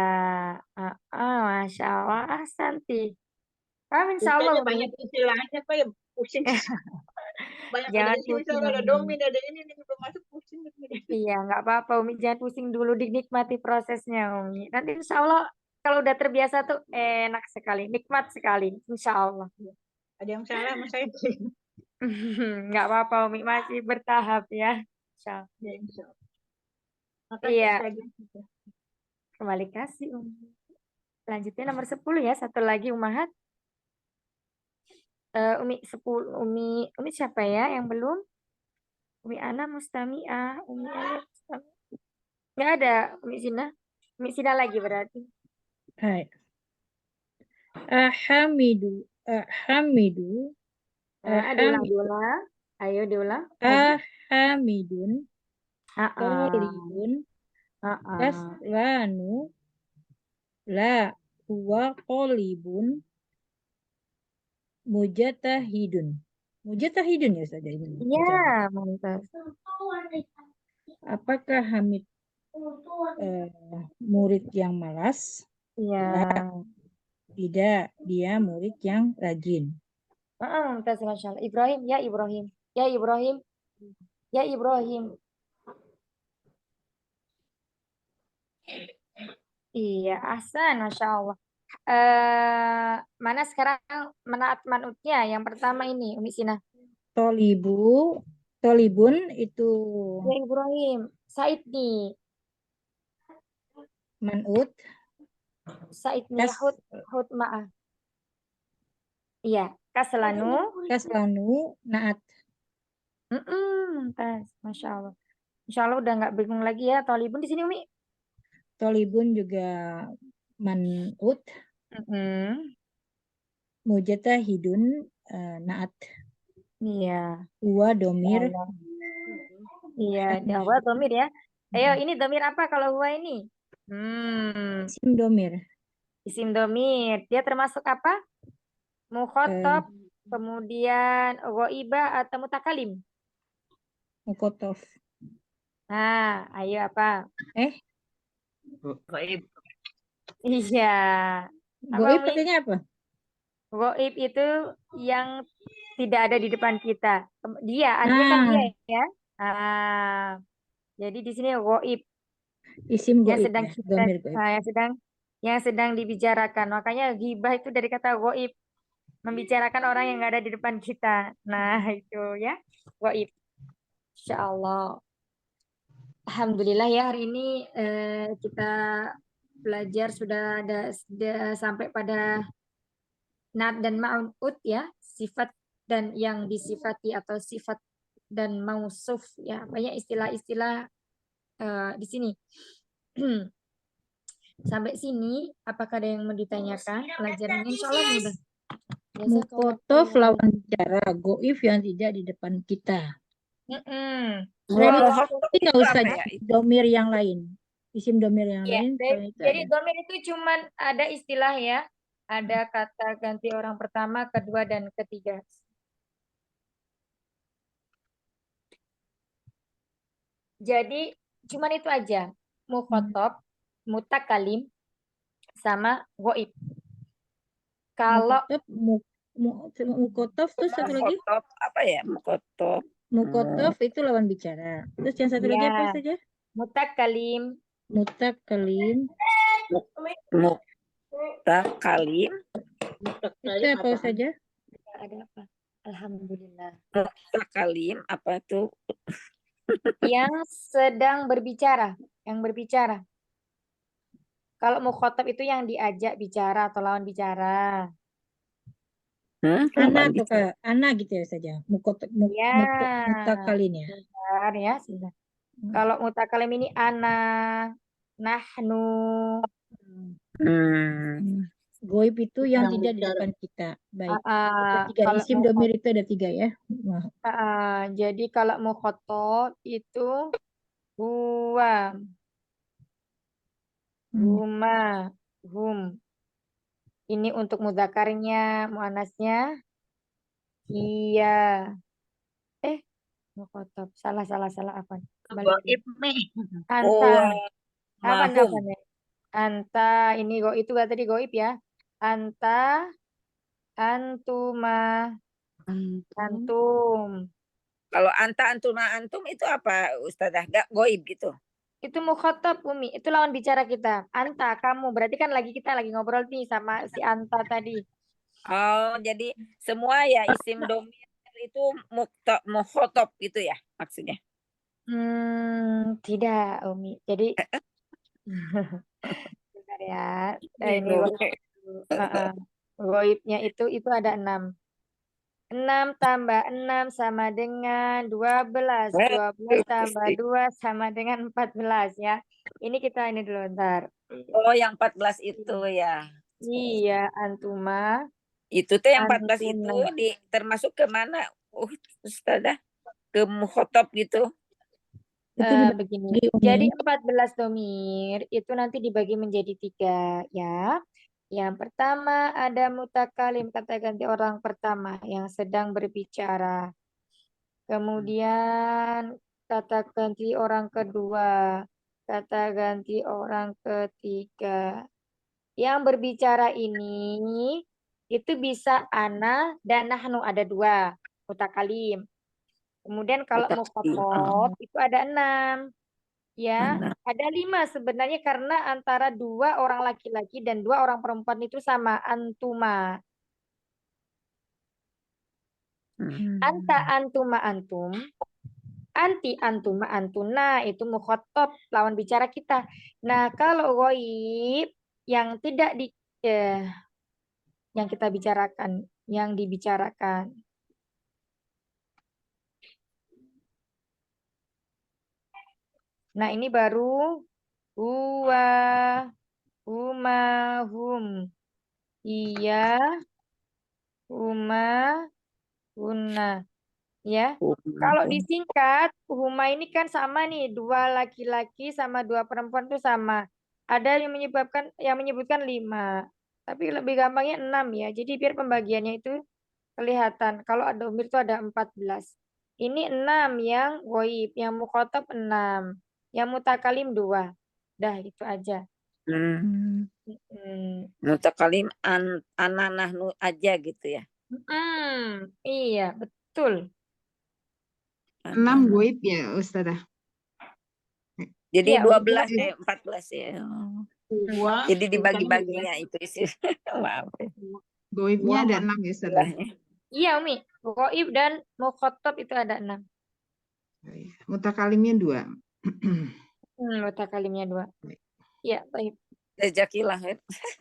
[SPEAKER 1] Masya Allah, Santi. Insya Allah,
[SPEAKER 2] Bukannya
[SPEAKER 1] Umi.
[SPEAKER 2] banyak istilahnya, Pak ya pusing. Banyak ada
[SPEAKER 1] Jangan
[SPEAKER 2] isim,
[SPEAKER 1] pusing,
[SPEAKER 2] ada
[SPEAKER 1] Umi.
[SPEAKER 2] domir, ada ini belum masuk pusing.
[SPEAKER 1] Iya, nggak apa-apa, Umi. Jangan pusing dulu, dinikmati prosesnya, Umi. Nanti insya Allah, kalau udah terbiasa tuh enak sekali, nikmat sekali, insya Allah.
[SPEAKER 2] Ada yang salah sama saya.
[SPEAKER 1] Nggak apa-apa, Umi. Masih bertahap ya. Insya Allah.
[SPEAKER 2] Ya, insya Allah.
[SPEAKER 1] Iya.
[SPEAKER 2] Makasih.
[SPEAKER 1] Kembali kasih, Umi. Lanjutnya nomor 10 ya, satu lagi Umahat. Umi 10, Umi siapa ya yang belum? Umi Ana Mustami'ah, Umi Ana Mustami'ah. Nggak ada Umi Sina. Umi Sina lagi berarti.
[SPEAKER 2] Hai. Ahamidu.
[SPEAKER 1] Diulang. Ayo diulang.
[SPEAKER 2] Ahamidun. Qalibun. Kaslanu. La huwa qalibun. Mujatahidun. Mujatahidun ya saja ini.
[SPEAKER 1] Iya, mantap.
[SPEAKER 2] Apakah Hamid murid yang malas?
[SPEAKER 1] Iya.
[SPEAKER 2] Tidak, dia murid yang rajin.
[SPEAKER 1] Mantap, Masya Allah. Ibrahim, ya Ibrahim. Ya Ibrahim. Ya Ibrahim. Iya, Ahsan, Masya Allah. Mana sekarang menaat manutnya? Yang pertama ini, Umi Sina.
[SPEAKER 2] Tolibun itu
[SPEAKER 1] Ya Ibrahim. Said nih.
[SPEAKER 2] manut.
[SPEAKER 1] Said nih. Hud ma'ah. Iya. Kaslanu.
[SPEAKER 2] Naat.
[SPEAKER 1] Tas. Masya Allah. Insya Allah udah nggak bingung lagi ya. Tolibun di sini Umi.
[SPEAKER 2] Tolibun juga manut. Mujtahidun naat.
[SPEAKER 1] Iya.
[SPEAKER 2] Huwa domir.
[SPEAKER 1] Iya, huwa domir ya. Ayo, ini domir apa kalau huwa ini?
[SPEAKER 2] Isim domir.
[SPEAKER 1] Isim domir. Dia termasuk apa? Mukhotob, kemudian ghaibah atau mutakalim.
[SPEAKER 2] Mukotof.
[SPEAKER 1] Nah, ayo apa?
[SPEAKER 6] Gaib.
[SPEAKER 1] Iya.
[SPEAKER 2] Goib artinya apa?
[SPEAKER 1] Ghaib itu yang tidak ada di depan kita. Dia, artinya kan dia ya. Jadi di sini ghaib.
[SPEAKER 2] Isim
[SPEAKER 1] Yang
[SPEAKER 2] goib
[SPEAKER 1] sedang
[SPEAKER 2] ya.
[SPEAKER 1] kita,
[SPEAKER 2] Domir goib.
[SPEAKER 1] yang sedang dibicarakan. Makanya ghibah itu dari kata ghaib. Membicarakan orang yang nggak ada di depan kita. Nah, itu ya. Ghaib. Insya Allah. Alhamdulillah ya hari ini kita belajar sudah sampai pada nat dan ma'ud ya, sifat dan yang disifati atau sifat dan mausuf ya, banyak istilah-istilah di sini. Sampai sini apakah ada yang mau ditanyakan? Pelajaran insya Allah mudah.
[SPEAKER 2] Mukotof lawan bicara, goib yang tidak di depan kita. Tapi nggak usah domir yang lain. Isim domir yang lain.
[SPEAKER 1] Jadi domir itu cuman ada istilah ya. Ada kata ganti orang pertama, kedua, dan ketiga. Jadi cuman itu aja. Mukhotob, mutakalim, sama goib. Kalau
[SPEAKER 2] mukotof terus satu lagi?
[SPEAKER 6] Mukotof apa ya? Mukotof.
[SPEAKER 2] Mukotof itu lawan bicara. Terus yang satu lagi apa saja?
[SPEAKER 1] Mutakalim.
[SPEAKER 2] Mutakalim.
[SPEAKER 6] Mutakalim.
[SPEAKER 2] Itu apa saja?
[SPEAKER 1] Ada apa? Alhamdulillah.
[SPEAKER 6] Mutakalim apa tuh?
[SPEAKER 1] Yang sedang berbicara, yang berbicara. Kalau mukhotob itu yang diajak bicara atau lawan bicara.
[SPEAKER 2] Ana gitu ya saja. Mutakalin ya.
[SPEAKER 1] Bentar ya, sudah. Kalau mutakalim ini ana, nahnu.
[SPEAKER 2] Goib itu yang tidak di depan kita. Baik. Tiga isim domir itu ada 3 ya.
[SPEAKER 1] Jadi kalau mukhotob itu huwa, huma, hum. Ini untuk mudzakarnya, muannasnya. Iya. Mukhotob. Salah apa?
[SPEAKER 6] Goib nih.
[SPEAKER 1] Anta. Apa namanya? Anta. Ini itu tadi goib ya. Anta, antuma, antum.
[SPEAKER 6] Kalau anta, antuma, antum itu apa Ustazah? Gak goib gitu?
[SPEAKER 1] Itu mukhotob Umi. Itu lawan bicara kita. Anta, kamu. Berarti kan kita lagi ngobrol nih sama si Anta tadi.
[SPEAKER 6] Oh, jadi semua ya isim domir itu mukhotob gitu ya maksudnya?
[SPEAKER 1] Tidak Umi. Jadi bentar ya. Ini goibnya itu ada 6. 6 tambah 6 sama dengan 12. 12 tambah 2 sama dengan 14 ya. Ini kita ini dulu ntar.
[SPEAKER 6] Oh, yang 14 itu ya.
[SPEAKER 1] Iya, antuma.
[SPEAKER 6] Itu teh yang 14 itu termasuk ke mana? Ustazah, ke mukhotob gitu.
[SPEAKER 1] Begini. Jadi 14 domir itu nanti dibagi menjadi 3 ya. Yang pertama ada mutakalim, kata ganti orang pertama yang sedang berbicara. Kemudian kata ganti orang kedua, kata ganti orang ketiga. Yang berbicara ini itu bisa ana dan nahnu, ada 2 mutakalim. Kemudian kalau mukhotob itu ada 6. Ya,
[SPEAKER 6] Anak.
[SPEAKER 1] ada 5 sebenarnya karena antara 2 orang laki-laki dan 2 orang perempuan itu sama antuma. Anta antuma antum, anti antuma antuna itu mukhatab lawan bicara kita. Nah, kalau ghaib yang tidak yang kita bicarakan, yang dibicarakan. Nah, ini baru huwa, huma, hum. Iya, huma, huna. Ya. Kalau disingkat, huma ini kan sama nih, 2 laki-laki sama 2 perempuan itu sama. Ada yang menyebutkan 5. Tapi lebih gampangnya 6 ya. Jadi biar pembagiannya itu kelihatan. Kalau ada umir itu ada 14. Ini 6 yang ghaib, yang mukhatab 6, yang mutakalim 2. Dah itu aja.
[SPEAKER 6] Mutakalim ananahnu aja gitu ya.
[SPEAKER 1] Iya, betul.
[SPEAKER 7] 6 goib ya Ustazah.
[SPEAKER 6] Jadi
[SPEAKER 1] Iya,
[SPEAKER 6] 12 14 ya. Jadi dibagi-baginya itu isi. Maaf.
[SPEAKER 7] Goibnya ada 6 ya Ustazah.
[SPEAKER 1] Iya, Umi. Ghaib dan mukhatab itu ada 6.
[SPEAKER 7] Mutakalimnya 2.
[SPEAKER 1] Mutakalimnya 2. Iya, baik.
[SPEAKER 6] Jazakallah.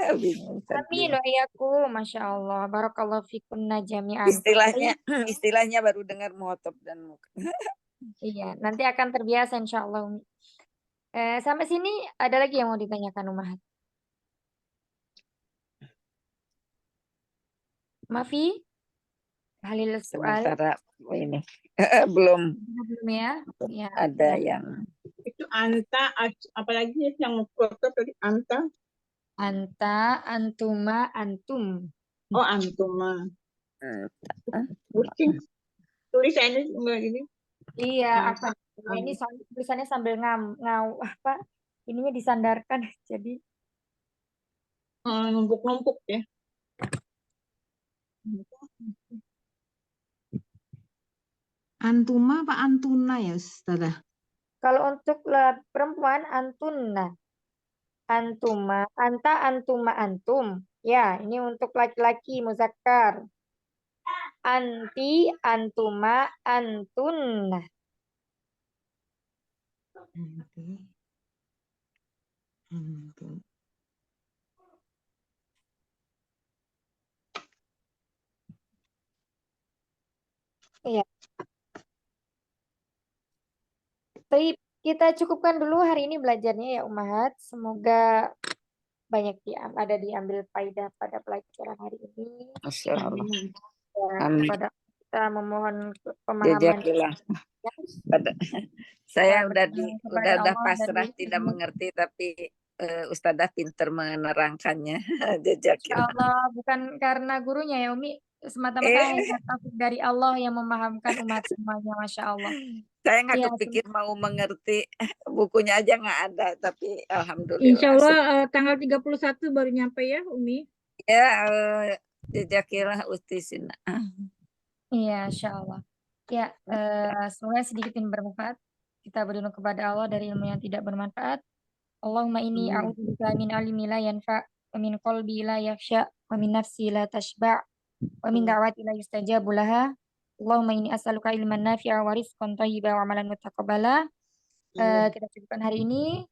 [SPEAKER 1] Amin wa iyyakum. Masya Allah. Barakallahu fikunna jami'an.
[SPEAKER 6] Istilahnya baru dengar muhotob dan
[SPEAKER 1] Iya, nanti akan terbiasa insya Allah, Umi. Sampai sini ada lagi yang mau ditanyakan Umahat? Mafi? Halil soal.
[SPEAKER 6] Sementara ini belum
[SPEAKER 1] ya. Ya.
[SPEAKER 6] Ada yang
[SPEAKER 2] itu anta, apalagi yang mukhatab tadi anta.
[SPEAKER 1] Anta, antuma, antum.
[SPEAKER 2] Oh, antuma. Pusing. Tulisannya enggak ini.
[SPEAKER 1] Iya, apa? Ini tulisannya sambil ininya disandarkan jadi
[SPEAKER 2] numpuk-numpuk ya.
[SPEAKER 7] Antuma apa antuna ya Ustazah?
[SPEAKER 1] Kalau untuk perempuan antunna. Antuma, anta, antuma, antum. Ya, ini untuk laki-laki muzakkar. Anti, antuma, antunna.
[SPEAKER 7] Antum.
[SPEAKER 1] Iya. Baik, kita cukupkan dulu hari ini belajarnya ya Umahat. Semoga banyak ada diambil faedah pada pelajaran hari ini.
[SPEAKER 6] Masya Allah.
[SPEAKER 1] Ya, kepada kita memohon pemahaman.
[SPEAKER 6] Jazakallah. Saya udah pasrah tidak mengerti tapi Ustazah pintar menerangkannya. Jazakallah.
[SPEAKER 1] Allah, bukan karena gurunya ya Umi, semata-mata hanya taufik dari Allah yang memahamkan umat semuanya, Masya Allah.
[SPEAKER 6] Saya nggak kepikir mau mengerti, bukunya aja nggak ada, tapi alhamdulillah.
[SPEAKER 2] Insya Allah tanggal 31 baru nyampe ya Umi.
[SPEAKER 6] Ya, jazakallah Ustisina.
[SPEAKER 1] Iya, Insya Allah. Ya, semoga sedikit ini bermanfaat. Kita berdoa kepada Allah dari ilmu yang tidak bermanfaat. Allahumma inni a'udzubika min ilmin la yanfa' wa min qalbi la yakhsha wa min nafsi la tashba' wa min da'wati la yustajabu laha. Allahumma inni as'aluka ilman nafi'a wa rizqan thayyiban wa amalan mutaqabbala. Kita cukupkan hari ini.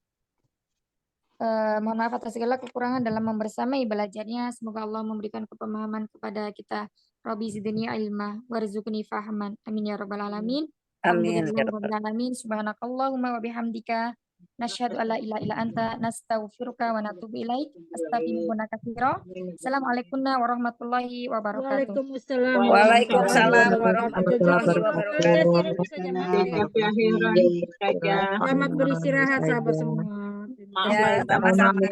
[SPEAKER 1] Mohon maaf atas segala kekurangan dalam membersamai belajarnya. Semoga Allah memberikan kepemahaman kepada kita. Rabbi zidni ilma warzuqni fahman. Amin ya rabbal alamin.
[SPEAKER 6] Amin.
[SPEAKER 1] Alamin. Subhanakallahumma wa bihamdika. Nasyhadu alla ilaha illa anta nastaghfiruka wa natubu ilaik. Astaghfiruka katsira. Assalamualaikum warahmatullahi wabarakatuh.
[SPEAKER 6] Waalaikumsalam warahmatullahi wabarakatuh.
[SPEAKER 2] Selamat beristirahat sahabat semua.
[SPEAKER 6] Ya, sama-sama.